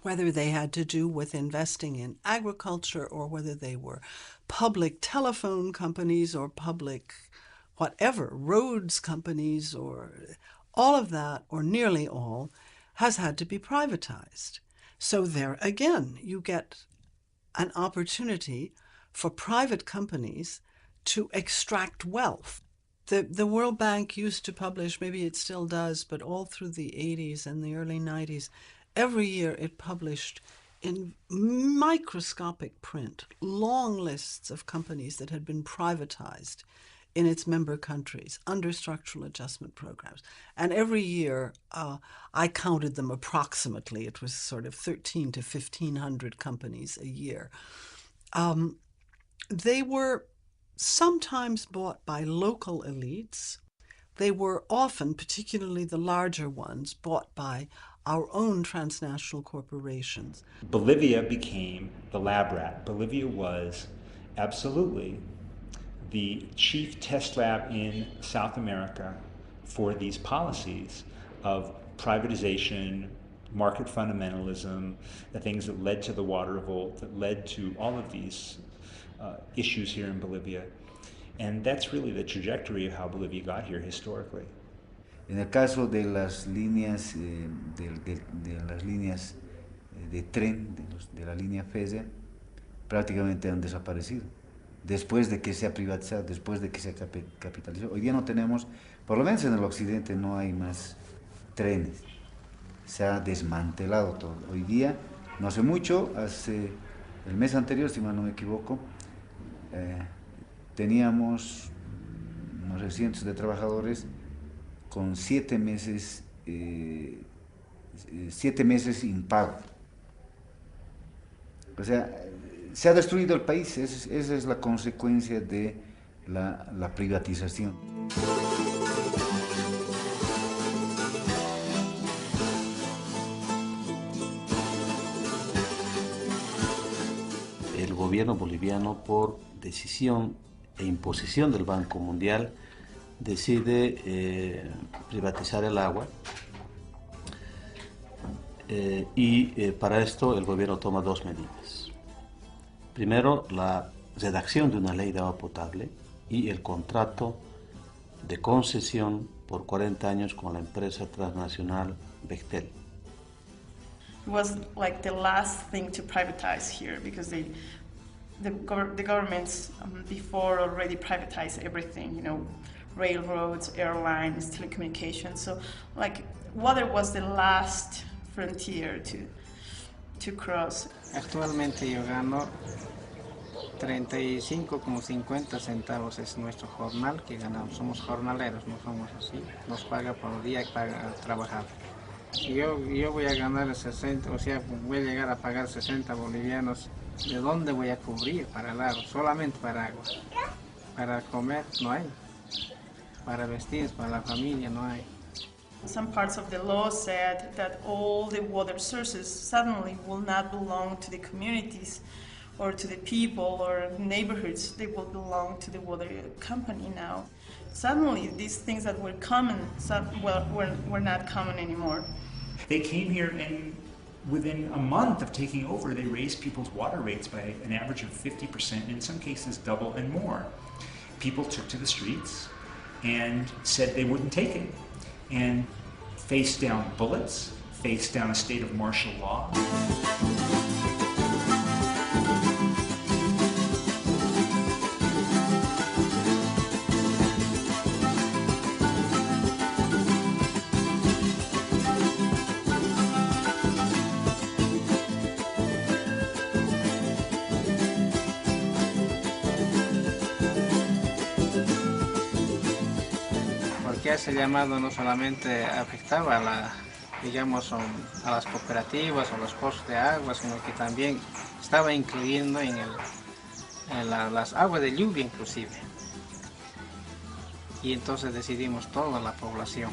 whether they had to do with investing in agriculture or whether they were public telephone companies or public whatever, roads companies, or all of that, or nearly all, has had to be privatized. So there again, you get an opportunity for private companies to extract wealth. The World Bank used to publish, maybe it still does, but all through the 80s and the early 90s, every year it published in microscopic print long lists of companies that had been privatized in its member countries under structural adjustment programs. And every year, I counted them approximately. It was sort of 1,300 to 1,500 companies a year. They were sometimes bought by local elites. They were often, particularly the larger ones, bought by our own transnational corporations. Bolivia became the lab rat. Bolivia was absolutely the chief test lab in South America for these policies of privatization, market fundamentalism, the things that led to the water revolt, that led to all of these issues here in Bolivia. And that's really the trajectory of how Bolivia got here historically. En el caso de las líneas de tren, de la línea férrea, prácticamente han desaparecido. Después de que se ha privatizado, después de que se ha capitalizado. Hoy día no tenemos, por lo menos en el occidente, no hay más trenes. Se ha desmantelado todo. Hoy día, no hace mucho, hace el mes anterior, si mal no me equivoco, teníamos unos cientos de trabajadores con 7 meses impago. O sea, se ha destruido el país, esa es la consecuencia de la privatización. El gobierno boliviano, por decisión e imposición del Banco Mundial, decide privatizar el agua y para esto el gobierno toma dos medidas. Primero, la redacción de una ley de agua potable y el contrato de concesión por 40 años con la empresa transnacional Bechtel. It was like the last thing to privatize here because the governments before already privatized everything, you know, railroads, airlines, telecommunications. So like water was the last frontier to cross. Actualmente yo gano 35,50 centavos es nuestro jornal que ganamos. Somos jornaleros, no somos así. Nos paga por día que paga trabajar. Yo voy a ganar 60, o sea, voy a llegar a pagar 60 bolivianos. ¿De dónde voy a cubrir para el agua? Solamente para agua. Para comer no hay. Para vestir, para la familia no hay. Some parts of the law said that all the water sources suddenly will not belong to the communities or to the people or neighborhoods. They will belong to the water company now. Suddenly, these things that were common were not common anymore. They came here and within a month of taking over, they raised people's water rates by an average of 50%, in some cases double and more. People took to the streets and said they wouldn't take it, and faced down bullets, faced down a state of martial law. Ese llamado no solamente afectaba a las cooperativas o los pozos de agua, sino que también estaba incluyendo en las aguas de lluvia inclusive. Y entonces decidimos toda la población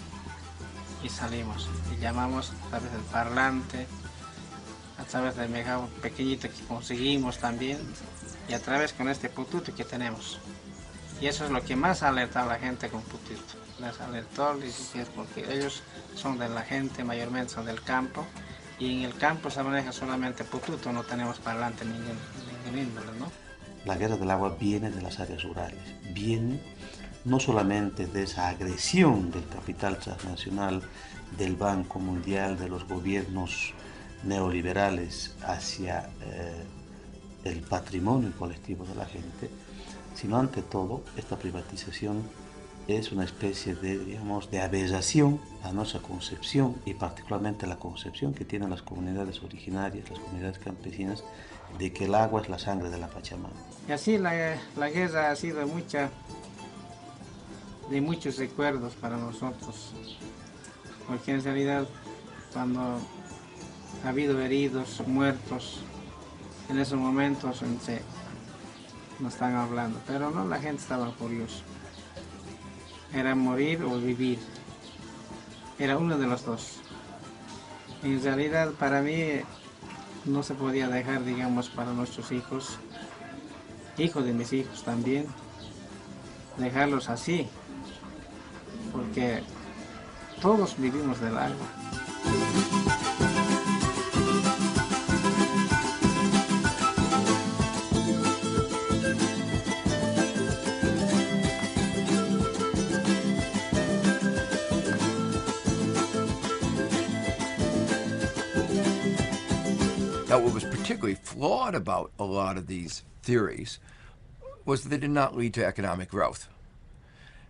y salimos y llamamos a través del parlante, a través del megafón pequeñito que conseguimos también y a través con este pututo que tenemos. Y eso es lo que más alerta a la gente con putito. Les alertó, porque ellos son de la gente, mayormente son del campo, y en el campo se maneja solamente pututo, no tenemos parlante ningún índole, ¿no? La guerra del agua viene de las áreas rurales, viene no solamente de esa agresión del capital transnacional, del Banco Mundial, de los gobiernos neoliberales hacia el patrimonio colectivo de la gente, sino ante todo esta privatización es una especie de, digamos, de aberración a nuestra concepción y particularmente la concepción que tienen las comunidades originarias, las comunidades campesinas, de que el agua es la sangre de la Pachamama. Y así la guerra ha sido de muchos recuerdos para nosotros, porque en realidad cuando ha habido heridos, muertos, en esos momentos nos están hablando, pero no, la gente estaba furiosa. Era morir o vivir. Era uno de los dos. En realidad, para mí, no se podía dejar, digamos, para nuestros hijos, hijos de mis hijos también, dejarlos así, porque todos vivimos del agua. Now, what was particularly flawed about a lot of these theories was that they did not lead to economic growth.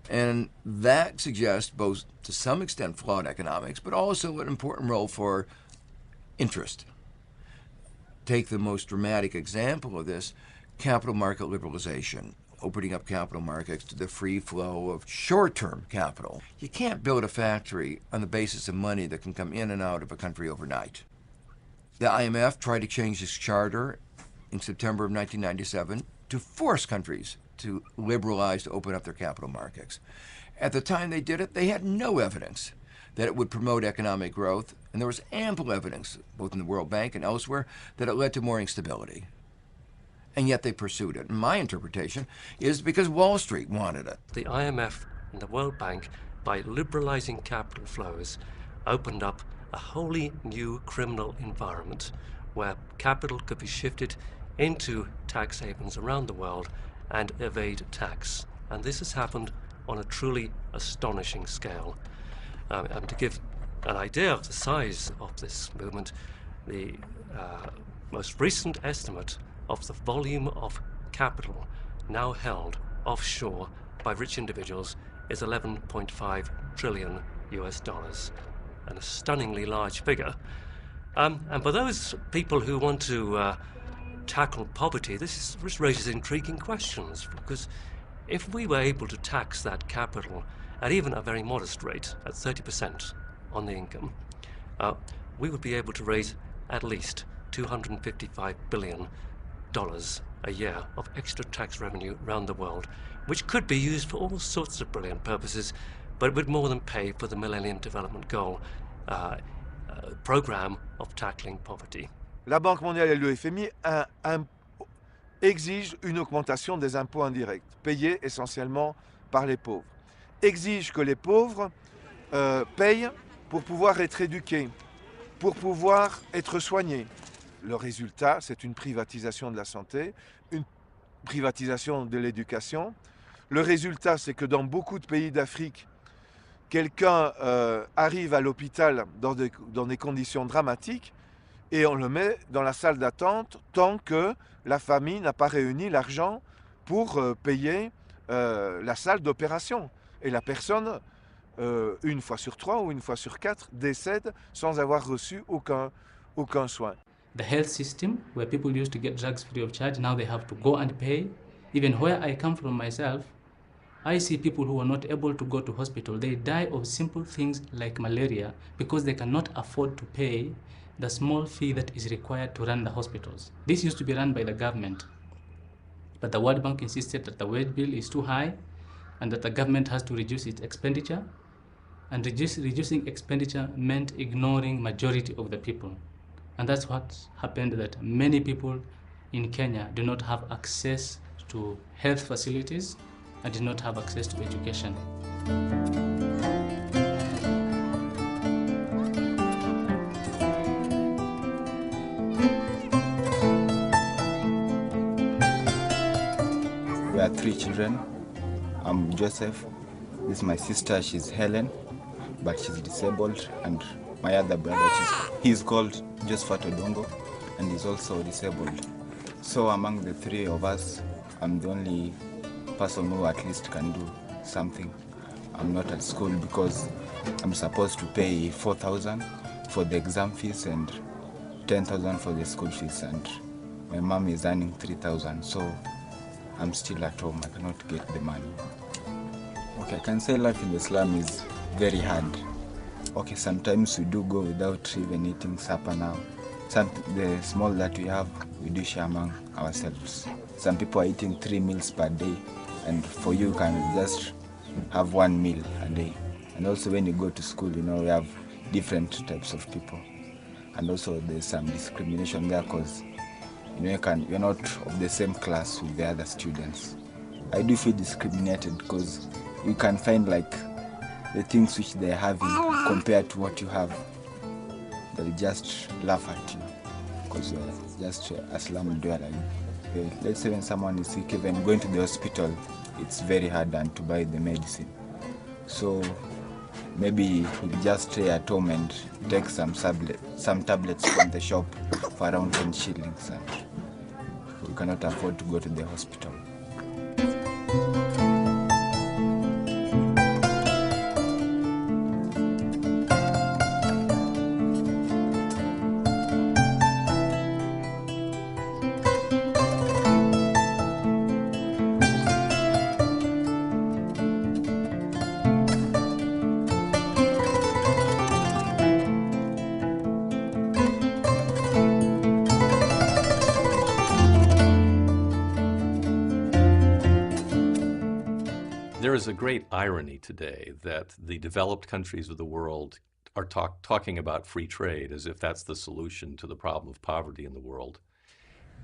And that suggests both, to some extent, flawed economics, but also an important role for interest. Take the most dramatic example of this, capital market liberalization, opening up capital markets to the free flow of short-term capital. You can't build a factory on the basis of money that can come in and out of a country overnight. The IMF tried to change its charter in September of 1997 to force countries to liberalize, to open up their capital markets. At the time they did it, they had no evidence that it would promote economic growth, and there was ample evidence, both in the World Bank and elsewhere, that it led to more instability. And yet they pursued it. And my interpretation is because Wall Street wanted it. The IMF and the World Bank, by liberalizing capital flows, opened up a wholly new criminal environment where capital could be shifted into tax havens around the world and evade tax. And this has happened on a truly astonishing scale. And to give an idea of the size of this movement, the most recent estimate of the volume of capital now held offshore by rich individuals is $11.5 trillion US, and a stunningly large figure. And for those people who want to tackle poverty, this raises intriguing questions, because if we were able to tax that capital at even a very modest rate, at 30% on the income, we would be able to raise at least $255 billion a year of extra tax revenue around the world, which could be used for all sorts of brilliant purposes, but it would more than pay for the Millennium Development Goal program of tackling poverty. La Banque mondiale et le FMI exigent une augmentation des impôts indirects, payés essentiellement par les pauvres. Exigent que les pauvres payent pour pouvoir être éduqués, pour pouvoir être soignés. Le résultat, c'est une privatisation de la santé, une privatisation de l'éducation. Le résultat, c'est que dans beaucoup de pays d'Afrique, quelqu'un arrive à l'hôpital dans des conditions dramatiques et on le met dans la salle d'attente tant que la famille n'a pas réuni l'argent pour payer la salle d'opération. Et la personne, une fois sur 3 ou une fois sur 4, décède sans avoir reçu aucun soin. The health system, where people used to get drugs free of charge, now they have to go and pay. Even where I come from myself, I see people who are not able to go to hospital. They die of simple things like malaria because they cannot afford to pay the small fee that is required to run the hospitals. This used to be run by the government, but the World Bank insisted that the wage bill is too high and that the government has to reduce its expenditure. And reducing expenditure meant ignoring majority of the people. And that's what happened, that many people in Kenya do not have access to health facilities and do not have access to education. We are 3 children. I'm Joseph. This is my sister, she's Helen, but she's disabled, and my other brother, he's called Josephat Odongo, and he's also disabled. So among the 3 of us, I'm the only person who at least can do something. I'm not at school because I'm supposed to pay 4,000 for the exam fees and 10,000 for the school fees, and my mom is earning 3,000, so I'm still at home. I cannot get the money. Okay, I can say life in the slum is very hard. Okay, sometimes we do go without even eating supper now. The small that we have, we do share among ourselves. Some people are eating 3 meals per day, and for you can just have 1 meal a day. And also when you go to school, we have different types of people. And also there's some discrimination there because you're not of the same class with the other students. I do feel discriminated because you can find the things which they're having compared to what you have. They'll just laugh at you because you're just a slum dweller. Let's say when someone is sick, even going to the hospital, it's very hard and to buy the medicine. So maybe we'll just stay at home and take some tablets from the shop for around 10 shillings, and we cannot afford to go to the hospital. There is a great irony today that the developed countries of the world are talking about free trade as if that's the solution to the problem of poverty in the world.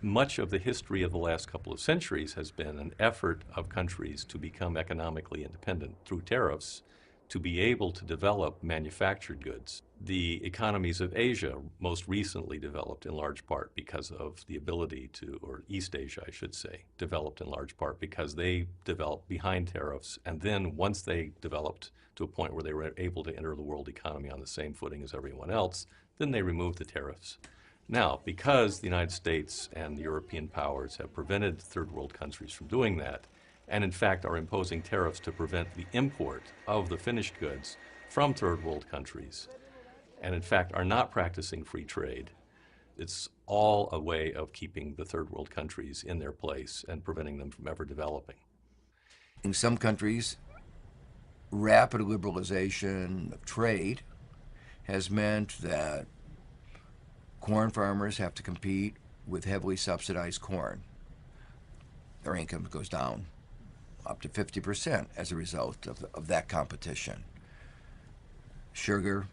Much of the history of the last couple of centuries has been an effort of countries to become economically independent through tariffs, to be able to develop manufactured goods. The economies of Asia most recently developed in large part because of the ability to, or East Asia, I should say, developed in large part because they developed behind tariffs, and then once they developed to a point where they were able to enter the world economy on the same footing as everyone else, then they removed the tariffs. Now, because the United States and the European powers have prevented third world countries from doing that, and in fact are imposing tariffs to prevent the import of the finished goods from third world countries, and in fact are not practicing free trade, it's all a way of keeping the third world countries in their place and preventing them from ever developing. In some countries, rapid liberalization of trade has meant that corn farmers have to compete with heavily subsidized corn. Their income goes down up to 50% as a result of that competition. Sugar,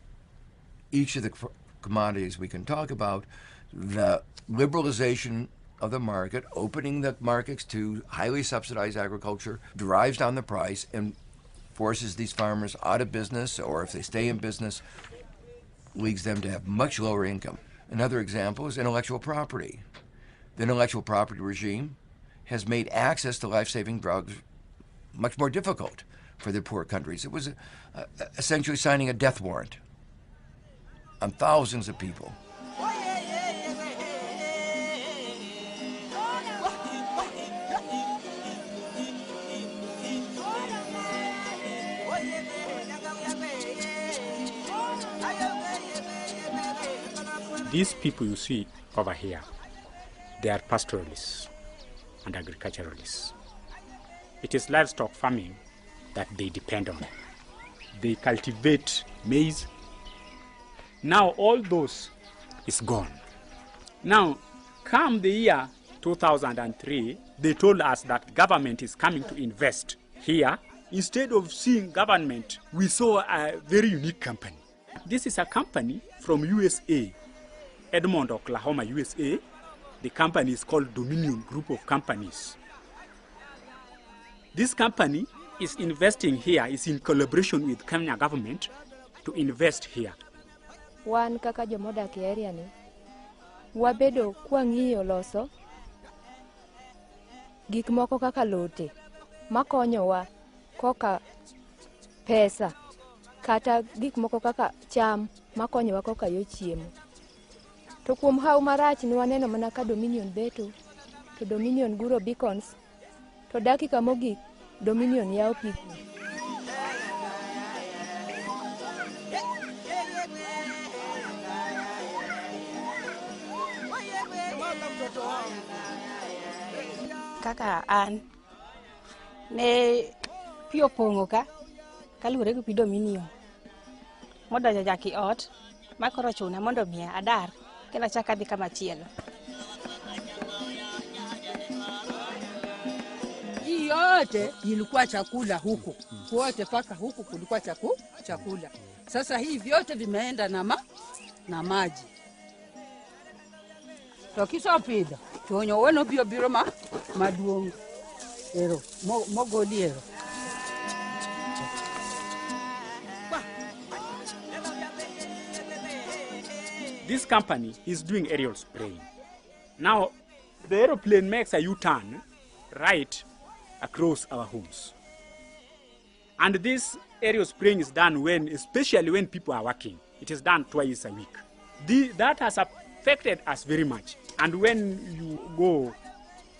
each of the commodities we can talk about, the liberalization of the market, opening the markets to highly subsidized agriculture, drives down the price and forces these farmers out of business, or if they stay in business, leads them to have much lower income. Another example is intellectual property. The intellectual property regime has made access to life-saving drugs much more difficult for the poor countries. It was essentially signing a death warrant on thousands of people. These people you see over here, they are pastoralists and agriculturalists. It is livestock farming that they depend on. They cultivate maize. Now all those is gone. Now, come the year 2003, they told us that government is coming to invest here. Instead of seeing government, we saw a very unique company. This is a company from USA, Edmond, Oklahoma, USA. The company is called Dominion Group of Companies. This company is investing here, is in collaboration with Kenya government to invest here. Wan kaka jomodak e area ni, wabedo kwang'iyo loso gik moko kaka lote makonyowa koka pesa kata gik moko kaka cham makonyowa koka yo chiemo. To kuom hau marach ni waneno mana ka Dominion beto, to Dominion guro beacons, to dakika mogik Dominion yao pikni. Kaka an ne pio pongo ka kalure gi Dominion mondo jaki ot makoro chuna mondo miya adar kendo chaka dhi kama chielo. Yote ilikuwa chakula huku, wote paka huku kulikuwa chakula. Sasa hii vyote vimeenda na maji. Tokiso pida, tonyo weno biro maduong ero, mogoli ero. This company is doing aerial spraying. Now, the aeroplane makes a U-turn right across our homes. And this aerial spraying is done especially when people are working. It is done twice a week. That has affected us very much. And when you go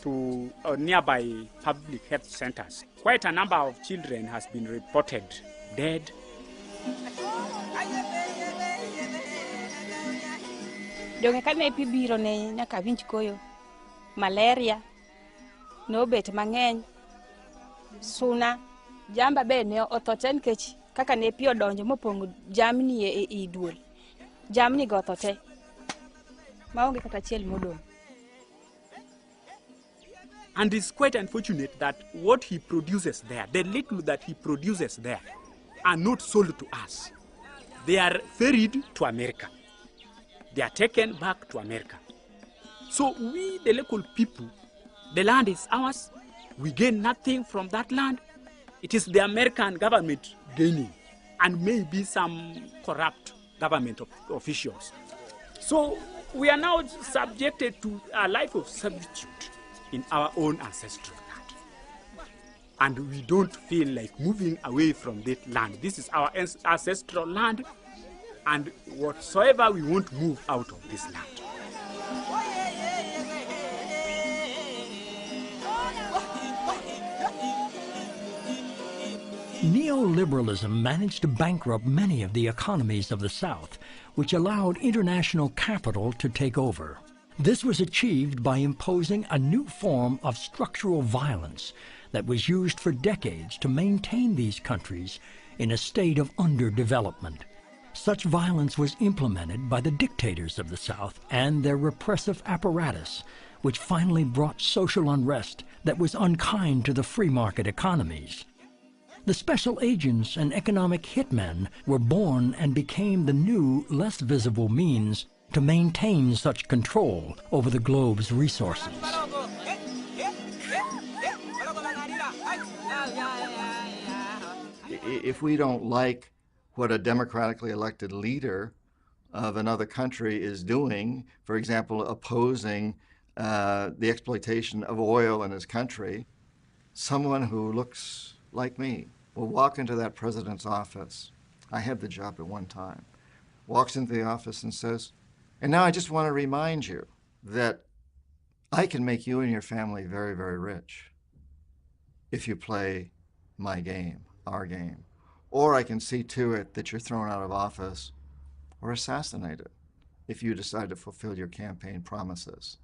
to nearby public health centers, quite a number of children has been reported dead. Donge kane pi biro ne nyaka winj koyo, malaria, nobet mang'eny, suna, jamba be ne othote nikech kaka ne pi odonjo mopongo jamni e duol. Jamni go othote. Maonge kata achiel modong'. And it's quite unfortunate that what he produces there, the little that he produces there, are not sold to us. They are ferried to America. They are taken back to America. So we, the local people, the land is ours. We gain nothing from that land. It is the American government gaining, and maybe some corrupt government officials. So we are now subjected to a life of servitude in our own ancestral land. And we don't feel like moving away from that land. This is our ancestral land, and whatsoever we won't move out of this land. Neoliberalism managed to bankrupt many of the economies of the South, which allowed international capital to take over. This was achieved by imposing a new form of structural violence that was used for decades to maintain these countries in a state of underdevelopment. Such violence was implemented by the dictators of the South and their repressive apparatus, which finally brought social unrest that was unkind to the free market economies. The special agents and economic hitmen were born and became the new, less visible means to maintain such control over the globe's resources. If we don't like what a democratically elected leader of another country is doing, for example, opposing the exploitation of oil in his country, someone who looks like me will walk into that president's office. I had the job at one time. Walks into the office and says, and now I just want to remind you that I can make you and your family very, very rich if you play my game, our game. Or I can see to it that you're thrown out of office or assassinated if you decide to fulfill your campaign promises.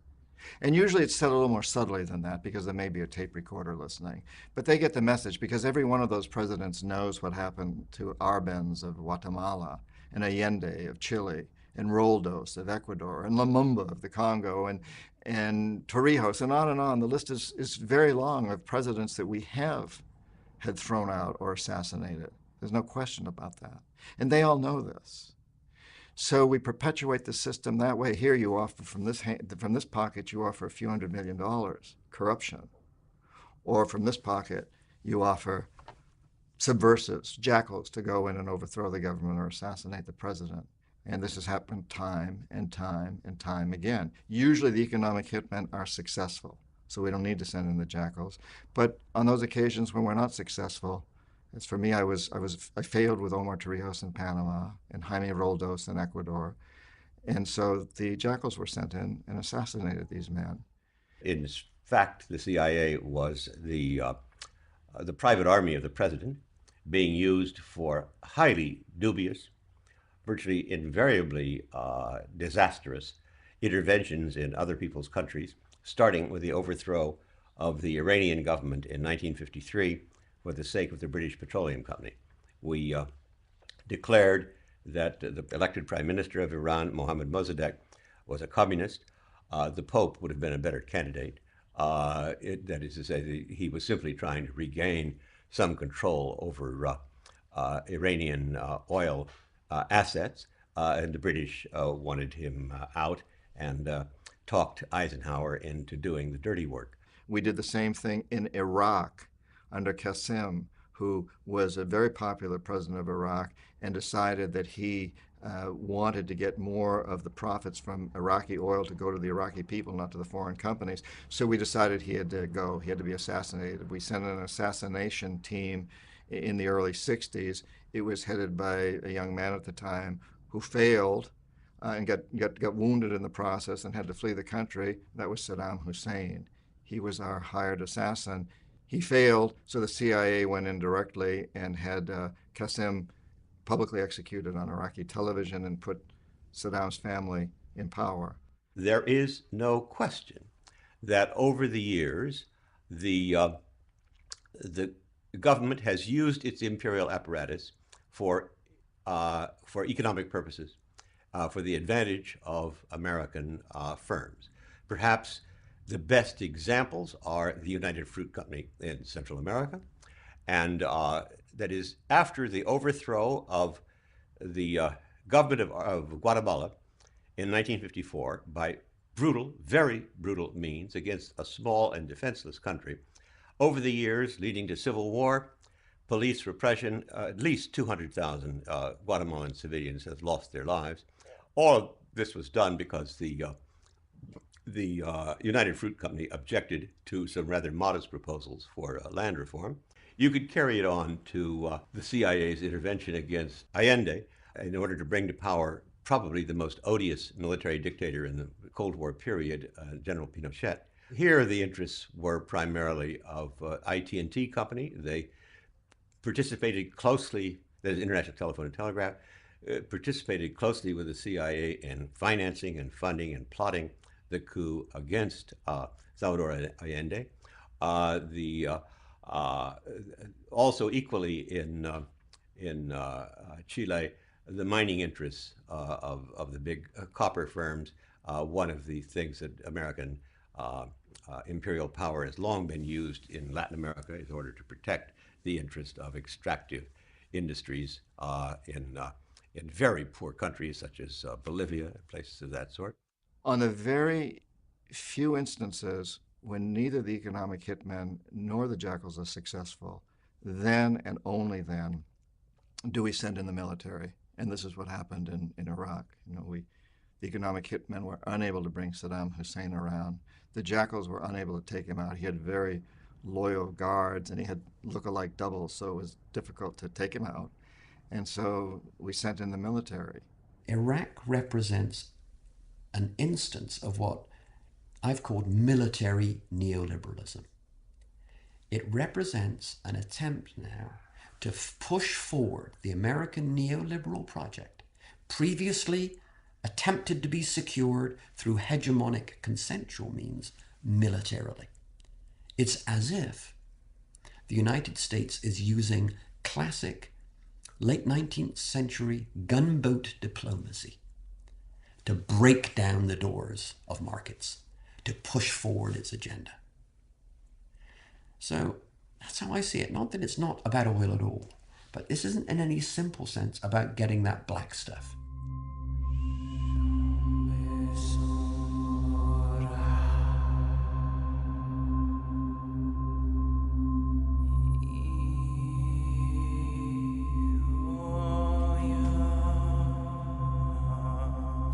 And usually it's said a little more subtly than that because there may be a tape recorder listening. But they get the message because every one of those presidents knows what happened to Arbenz of Guatemala and Allende of Chile and Roldos of Ecuador and Lumumba of the Congo and Torrijos and on. The list is very long of presidents that we have had thrown out or assassinated. There's no question about that. And they all know this. So we perpetuate the system that way. Here you offer from this pocket, you offer a few $100 million, corruption. Or from this pocket, you offer subversives, jackals, to go in and overthrow the government or assassinate the president. And this has happened time and time and time again. Usually the economic hitmen are successful, so we don't need to send in the jackals. But on those occasions when we're not successful, as for me, I failed with Omar Torrijos in Panama and Jaime Roldos in Ecuador. And so the jackals were sent in and assassinated these men. In fact, the CIA was the private army of the president, being used for highly dubious, virtually invariably disastrous interventions in other people's countries, starting with the overthrow of the Iranian government in 1953 for the sake of the British Petroleum Company. We declared that the elected prime minister of Iran, Mohammad Mossadegh, was a communist. The Pope would have been a better candidate. That is to say, he was simply trying to regain some control over Iranian oil assets, and the British wanted him out and talked Eisenhower into doing the dirty work. We did the same thing in Iraq under Qasem, who was a very popular president of Iraq and decided that he wanted to get more of the profits from Iraqi oil to go to the Iraqi people, not to the foreign companies. So we decided he had to go. He had to be assassinated. We sent an assassination team in the early 60s. It was headed by a young man at the time who failed and got wounded in the process and had to flee the country. That was Saddam Hussein. He was our hired assassin. He failed, so the CIA went in directly and had Qasem publicly executed on Iraqi television and put Saddam's family in power. There is no question that over the years, the government has used its imperial apparatus for economic purposes, for the advantage of American firms. Perhaps The best examples are the United Fruit Company in Central America, and that is after the overthrow of the government of Guatemala in 1954 by brutal, very brutal means against a small and defenseless country. Over the years leading to civil war, police repression, at least 200,000 Guatemalan civilians have lost their lives. All of this was done because the United Fruit Company objected to some rather modest proposals for land reform. You could carry it on to the CIA's intervention against Allende in order to bring to power probably the most odious military dictator in the Cold War period, General Pinochet. Here the interests were primarily of IT&T Company. They participated closely, that is International Telephone and Telegraph, participated closely with the CIA in financing and funding and plotting the coup against Salvador Allende. Also equally in Chile, the mining interests of the big copper firms. One of the things that American imperial power has long been used in Latin America in order to protect the interest of extractive industries in very poor countries such as Bolivia, places of that sort. On the very few instances when neither the economic hitmen nor the jackals are successful, then and only then do we send in the military. And this is what happened in Iraq. You know, the economic hitmen were unable to bring Saddam Hussein around. The jackals were unable to take him out. He had very loyal guards and he had look-alike doubles, so it was difficult to take him out. And so we sent in the military. Iraq represents an instance of what I've called military neoliberalism. It represents an attempt now to push forward the American neoliberal project, previously attempted to be secured through hegemonic consensual means militarily. It's as if the United States is using classic late 19th century gunboat diplomacy to break down the doors of markets, to push forward its agenda. So that's how I see it. Not that it's not about oil at all, but this isn't in any simple sense about getting that black stuff.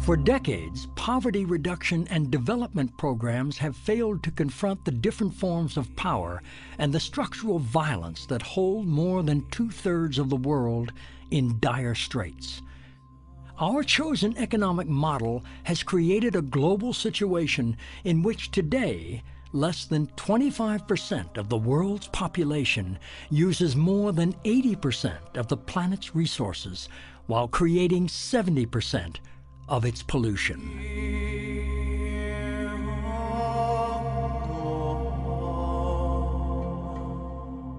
For decades, poverty reduction and development programs have failed to confront the different forms of power and the structural violence that hold more than 2/3 of the world in dire straits. Our chosen economic model has created a global situation in which today, less than 25% of the world's population uses more than 80% of the planet's resources, while creating 70% of its pollution.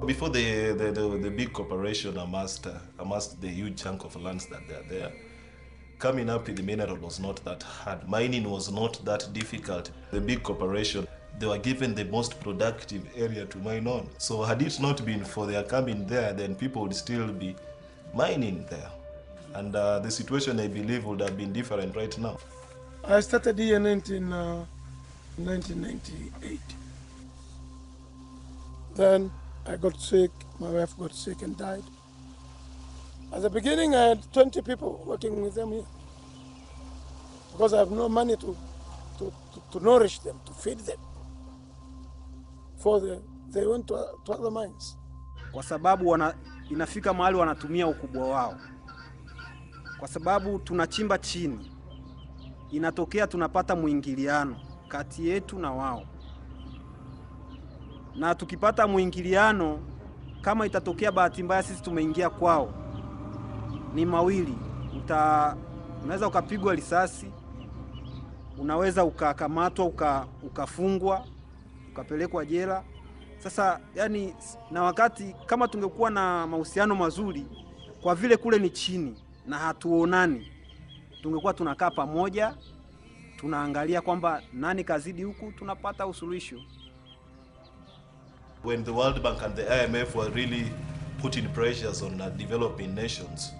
Before the big corporation amassed the huge chunk of lands that they are there, coming up with the mineral was not that hard. Mining was not that difficult. The big corporation, they were given the most productive area to mine on. So had it not been for their coming there, then people would still be mining there. And the situation, I believe, would have been different right now. I started here in 1998. Then I got sick, my wife got sick and died. At the beginning, I had 20 people working with them here because I have no money to nourish them, to feed them. They went to other mines. Kwa sababu inafika mahali wanatumia ukubwa wao. Kwa sababu tunachimba chini, inatokea tunapata muingiliano kati yetu na wao. Na tukipata muingiliano, kama itatokea bahati mbaya sisi tumeingia kwao, ni mawili. Unaweza ukapigwa risasi, unaweza ukakamatwa, ukafungwa, ukapelekwa jela. Sasa yani, na wakati kama tungekuwa na mahusiano mazuri, kwa vile kule ni chini na hatuonani, tungekuwa tunakaa pamoja, tunaangalia kwamba nani kazidi huku, tunapata usuluhisho. When the World Bank and the IMF were really putting pressures on developing nations,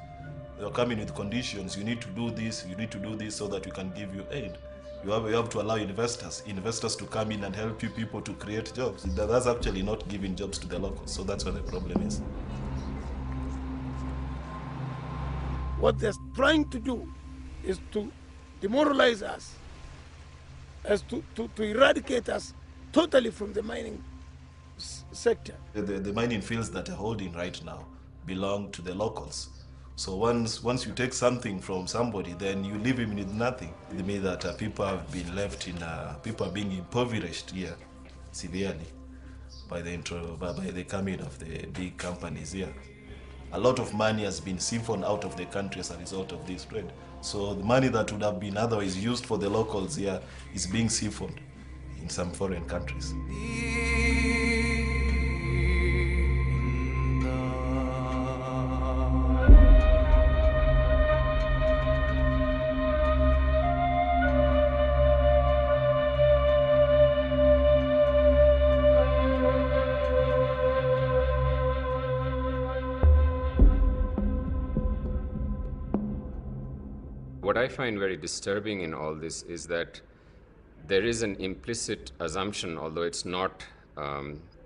they were coming with conditions. You need to do this, you need to do this so that we can give you aid. You have to allow investors to come in and help you people to create jobs. That's actually not giving jobs to the locals, so that's what the problem is. What they're trying to do is to demoralize us, as to eradicate us totally from the mining sector. The mining fields that are holding right now belong to the locals. So once you take something from somebody, then you leave him with nothing. It means that people have been left in, people are being impoverished here severely by the coming of the big companies here. A lot of money has been siphoned out of the country as a result of this trade. So the money that would have been otherwise used for the locals here is being siphoned in some foreign countries. What I find very disturbing in all this is that there is an implicit assumption, although it's not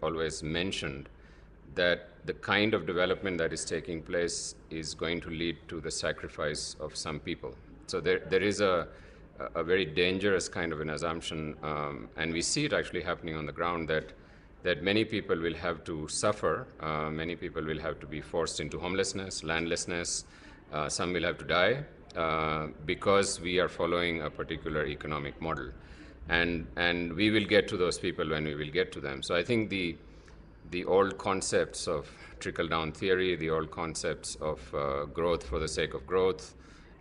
always mentioned, that the kind of development that is taking place is going to lead to the sacrifice of some people. So there is a very dangerous kind of an assumption, and we see it actually happening on the ground, that many people will have to suffer, many people will have to be forced into homelessness, landlessness, some will have to die, because we are following a particular economic model. And we will get to those people when we will get to them. So I think the old concepts of trickle-down theory, the old concepts of growth for the sake of growth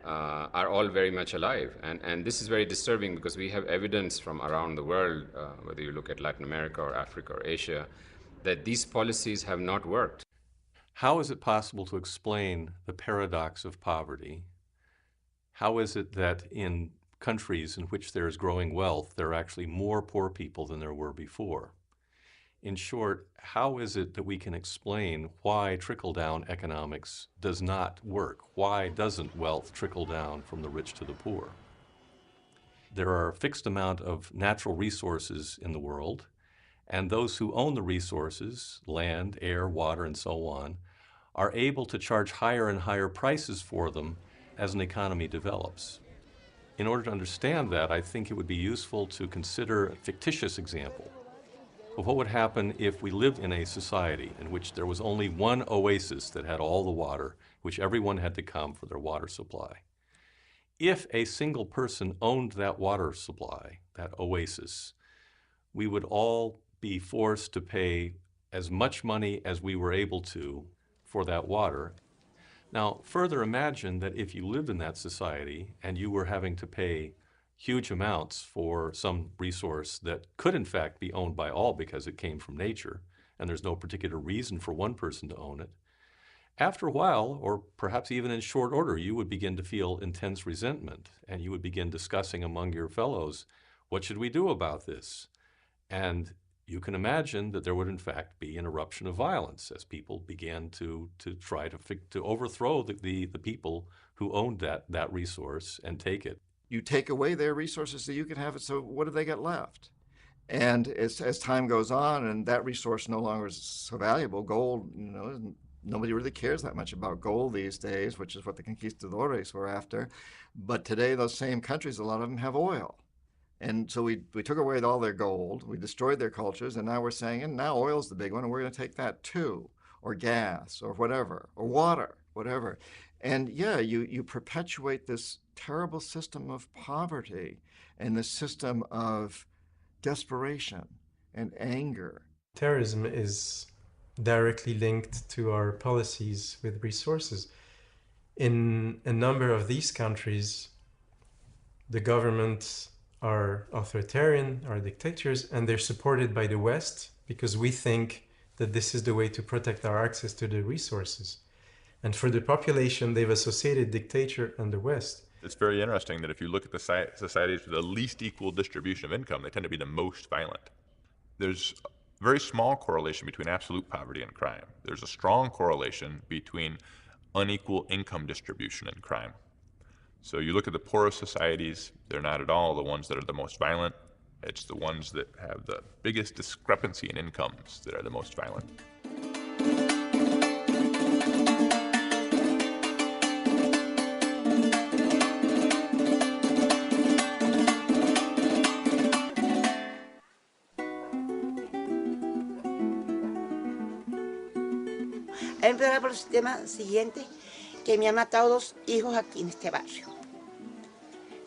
are all very much alive. And this is very disturbing because we have evidence from around the world, whether you look at Latin America or Africa or Asia, that these policies have not worked. How is it possible to explain the paradox of poverty? How is it that in countries in which there is growing wealth, there are actually more poor people than there were before? In short, how is it that we can explain why trickle-down economics does not work? Why doesn't wealth trickle down from the rich to the poor? There are a fixed amount of natural resources in the world, and those who own the resources, land, air, water, and so on, are able to charge higher and higher prices for them as an economy develops. In order to understand that, I think it would be useful to consider a fictitious example of what would happen if we lived in a society in which there was only one oasis that had all the water, which everyone had to come for their water supply. If a single person owned that water supply, that oasis, we would all be forced to pay as much money as we were able to for that water. Now, further imagine that if you lived in that society and you were having to pay huge amounts for some resource that could in fact be owned by all because it came from nature, and there's no particular reason for one person to own it, after a while, or perhaps even in short order, you would begin to feel intense resentment, and you would begin discussing among your fellows, what should we do about this? And you can imagine that there would in fact be an eruption of violence as people began to try to overthrow the people who owned that resource and take it. You take away their resources so you can have it, so what do they get left? And as time goes on and that resource no longer is so valuable, gold, nobody really cares that much about gold these days, which is what the conquistadores were after. But today, those same countries, a lot of them have oil. And so we took away all their gold, we destroyed their cultures, and now we're saying, and now oil's the big one, and we're going to take that too, or gas, or whatever, or water, whatever. And yeah, you perpetuate this terrible system of poverty and this system of desperation and anger. Terrorism is directly linked to our policies with resources. In a number of these countries, the governments are authoritarian, are dictators, and they're supported by the West because we think that this is the way to protect our access to the resources. And for the population, they've associated dictator and the West. It's very interesting that if you look at the societies with the least equal distribution of income, they tend to be the most violent. There's a very small correlation between absolute poverty and crime. There's a strong correlation between unequal income distribution and crime. So you look at the poorest societies, they're not at all the ones that are the most violent. It's the ones that have the biggest discrepancy in incomes that are the most violent. Empezar por el sistema siguiente, que me han matado 2 hijos aquí en este barrio.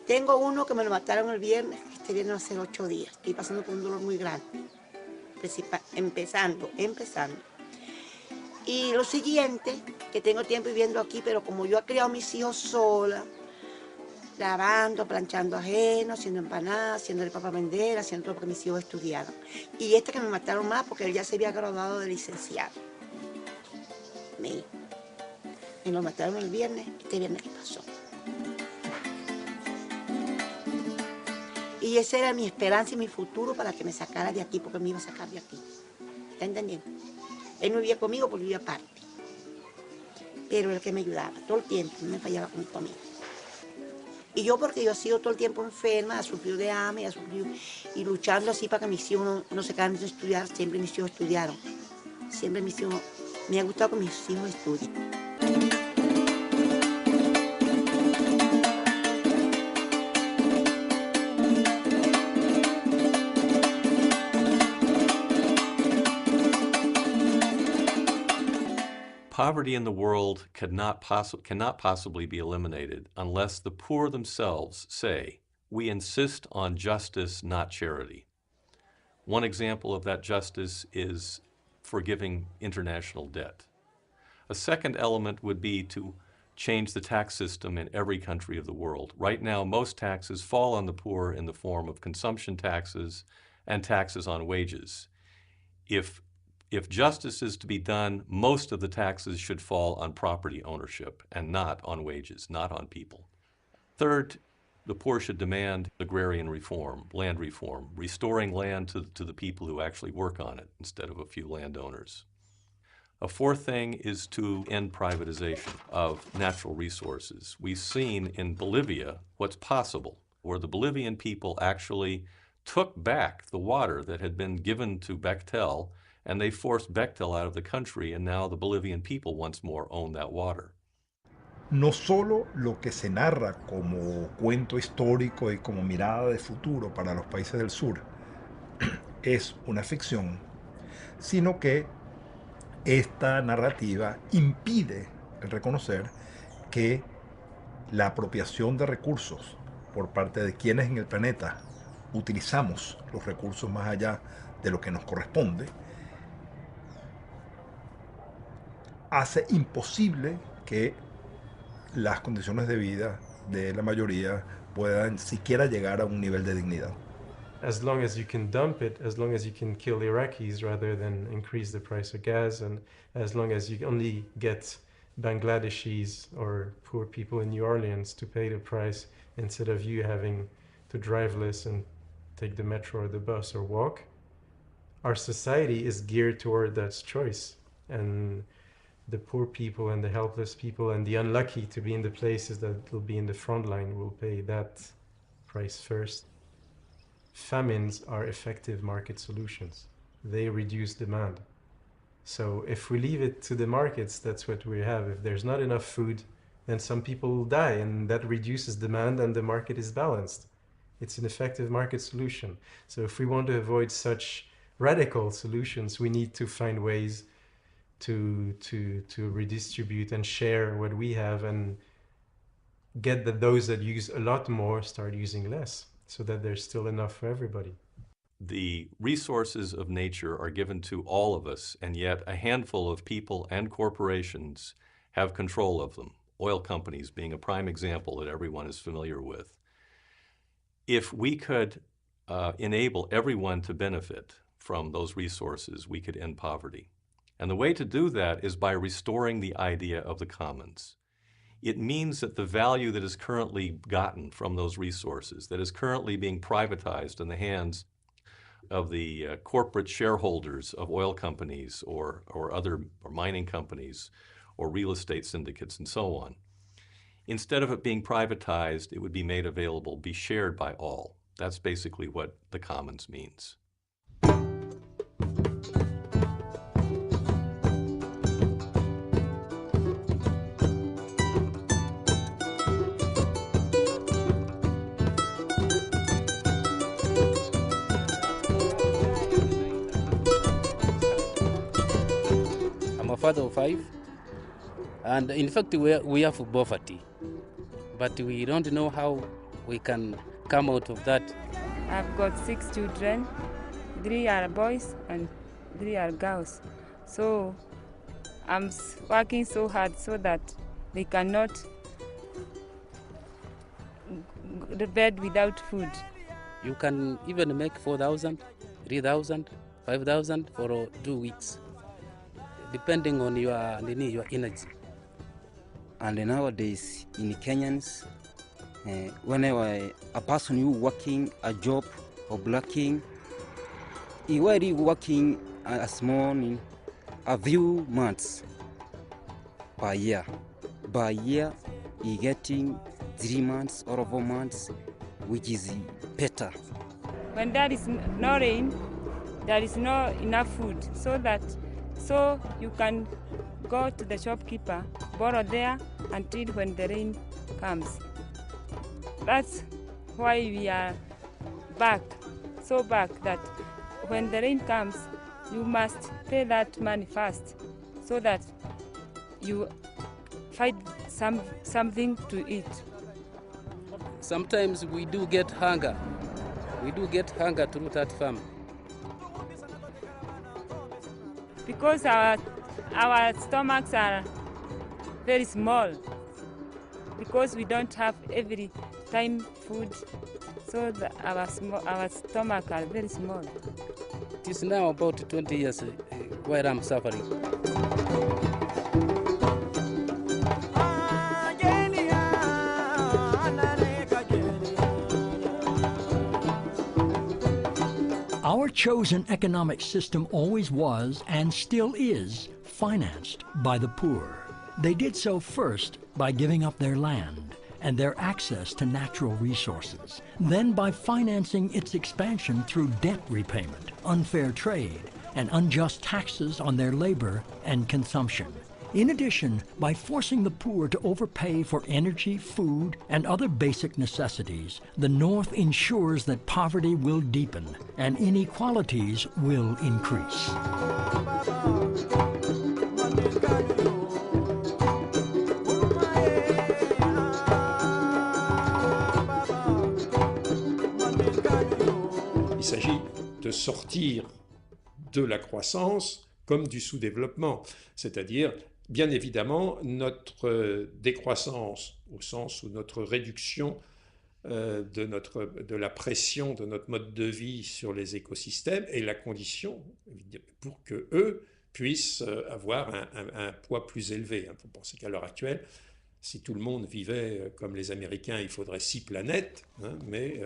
Tengo uno que me lo mataron el viernes, este viernes hace 8 días. Estoy pasando por un dolor muy grande, empezando. Y lo siguiente, que tengo tiempo viviendo aquí, pero como yo he criado a mis hijos sola, lavando, planchando ajeno, haciendo empanadas, haciéndole para vender, haciendo todo porque mis hijos estudiaron. Y este que me mataron más porque él ya se había graduado de licenciado. Me lo mataron el viernes, este viernes que pasó. Y esa era mi esperanza y mi futuro para que me sacara de aquí, porque me iba a sacar de aquí. ¿Está entendiendo? Él no vivía conmigo porque vivía aparte. Pero él que me ayudaba todo el tiempo, no me fallaba con mi familia. Y yo, porque yo he sido todo el tiempo enferma, he sufrido de hambre, y luchando así para que mis hijos no se cansen de estudiar, siempre mis hijos estudiaron. Siempre mis hijos, me ha gustado que mis hijos estudien. Poverty in the world cannot possibly be eliminated unless the poor themselves say, we insist on justice, not charity. One example of that justice is forgiving international debt. A second element would be to change the tax system in every country of the world. Right now, most taxes fall on the poor in the form of consumption taxes and taxes on wages. If justice is to be done, most of the taxes should fall on property ownership and not on wages, not on people. Third, the poor should demand agrarian reform, land reform, restoring land to the people who actually work on it instead of a few landowners. A fourth thing is to end privatization of natural resources. We've seen in Bolivia what's possible, where the Bolivian people actually took back the water that had been given to Bechtel, and they forced Bechtel out of the country, and now the Bolivian people once more own that water. No solo lo que se narra como cuento histórico y como mirada de futuro para los países del sur es una ficción, sino que esta narrativa impide el reconocer que la apropiación de recursos por parte de quienes en el planeta utilizamos los recursos más allá de lo que nos corresponde, hace imposible que las condiciones de vida de la mayoría puedan siquiera llegar a un nivel de dignidad. As long as you can dump it, as long as you can kill Iraqis rather than increase the price of gas, and as long as you only get Bangladeshis or poor people in New Orleans to pay the price instead of you having to drive less and take the metro or the bus or walk, our society is geared toward that choice. And the poor people and the helpless people and the unlucky to be in the places that will be in the front line will pay that price first. Famines are effective market solutions. They reduce demand. So if we leave it to the markets, that's what we have. If there's not enough food, then some people will die, and that reduces demand and the market is balanced. It's an effective market solution. So if we want to avoid such radical solutions, we need to find ways to redistribute and share what we have and get that those that use a lot more start using less, so that there's still enough for everybody. The resources of nature are given to all of us, and yet a handful of people and corporations have control of them, oil companies being a prime example that everyone is familiar with. If we could enable everyone to benefit from those resources, we could end poverty. And the way to do that is by restoring the idea of the commons. It means that the value that is currently gotten from those resources, that is currently being privatized in the hands of the corporate shareholders of oil companies or mining companies or real estate syndicates and so on, instead of it being privatized, it would be made available, be shared by all. That's basically what the commons means. Father of 5, and in fact we have poverty, but we don't know how we can come out of that. I've got 6 children, 3 are boys and 3 are girls, so I'm working so hard so that they cannot go to bed without food. You can even make 4,000, 3,000, 5,000 for 2 weeks. Depending on your energy. And nowadays in Kenyans, whenever a person who working a job or blocking, he already working a small, a few months per year. By year, he getting 3 months or 4 months, which is better. When there is no rain, there is no enough food, so you can go to the shopkeeper, borrow there until when the rain comes. That's why we are so back that when the rain comes, you must pay that money first so that you find something to eat. Sometimes we do get hunger. We do get hunger through that farm. Because our stomachs are very small, because we don't have every time food, so our stomach are very small. It is now about 20 years where I'm suffering. Our chosen economic system always was, and still is, financed by the poor. They did so first by giving up their land and their access to natural resources, then by financing its expansion through debt repayment, unfair trade, and unjust taxes on their labor and consumption. In addition, by forcing the poor to overpay for energy, food, and other basic necessities, the North ensures that poverty will deepen and inequalities will increase. Il s'agit de sortir de la croissance comme du sous-développement, c'est-à-dire bien évidemment, notre décroissance, au sens où notre réduction de la pression de notre mode de vie sur les écosystèmes est la condition pour qu'eux puissent avoir un poids plus élevé. Vous pensez qu'à l'heure actuelle, si tout le monde vivait comme les Américains, il faudrait 6 planètes, mais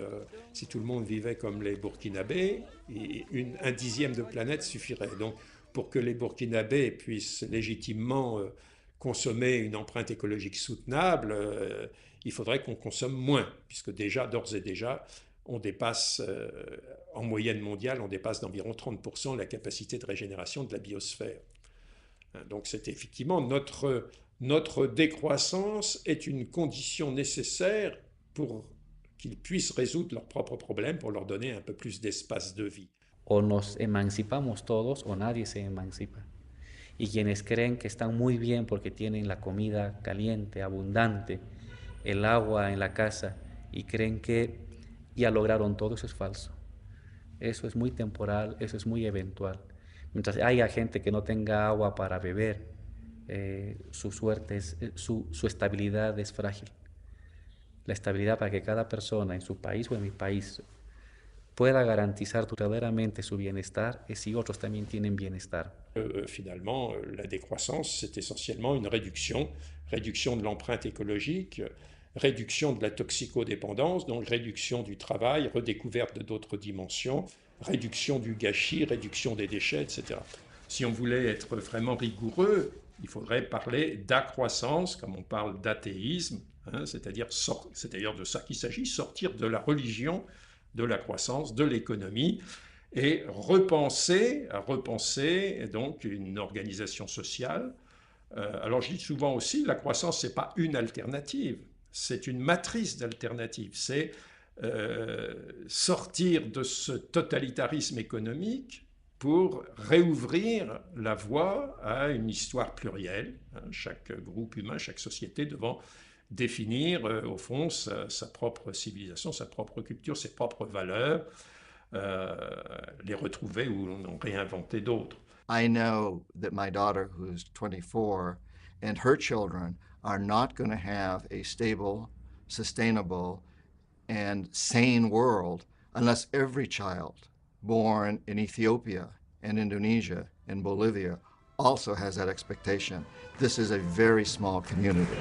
si tout le monde vivait comme les Burkinabés, un dixième de planète suffirait. Donc, pour que les Burkinabés puissent légitimement consommer une empreinte écologique soutenable, il faudrait qu'on consomme moins, puisque d'ores et déjà, on dépasse, en moyenne mondiale, on dépasse d'environ 30% la capacité de régénération de la biosphère. Donc c'est effectivement notre décroissance est une condition nécessaire pour qu'ils puissent résoudre leurs propres problèmes, pour leur donner un peu plus d'espace de vie. O nos emancipamos todos o nadie se emancipa. Y quienes creen que están muy bien porque tienen la comida caliente, abundante, el agua en la casa y creen que ya lograron todo, eso es falso. Eso es muy temporal, eso es muy eventual. Mientras haya gente que no tenga agua para beber, su suerte, su estabilidad es frágil. La estabilidad para que cada persona en su país o en mi país pueda garantizar verdaderamente su bienestar y si otros también tienen bienestar. Finalement, la décroissance, c'est essentiellement une réduction de l'empreinte écologique, réduction de la toxicodépendance, donc réduction du travail, redécouverte d'autres dimensions, réduction du gâchis, réduction des déchets, etc. Si on voulait être vraiment rigoureux, il faudrait parler d'accroissance, comme on parle d'athéisme, hein, c'est-à-dire de ça qu'il s'agit, sortir de la religion, de la croissance, de l'économie, et repenser donc une organisation sociale. Alors je dis souvent aussi, la croissance, ce n'est pas une alternative, c'est une matrice d'alternatives. C'est sortir de ce totalitarisme économique pour réouvrir la voie à une histoire plurielle, hein, chaque groupe humain, chaque société devant définir au fond sa propre civilisation, sa propre culture, ses propres valeurs, les retrouver ou en réinventer d'autres. I know that my daughter, who's 24, and her children are not going to have a stable, sustainable, and sane world unless every child born in Ethiopia and Indonesia and Bolivia also has that expectation. This is a very small community.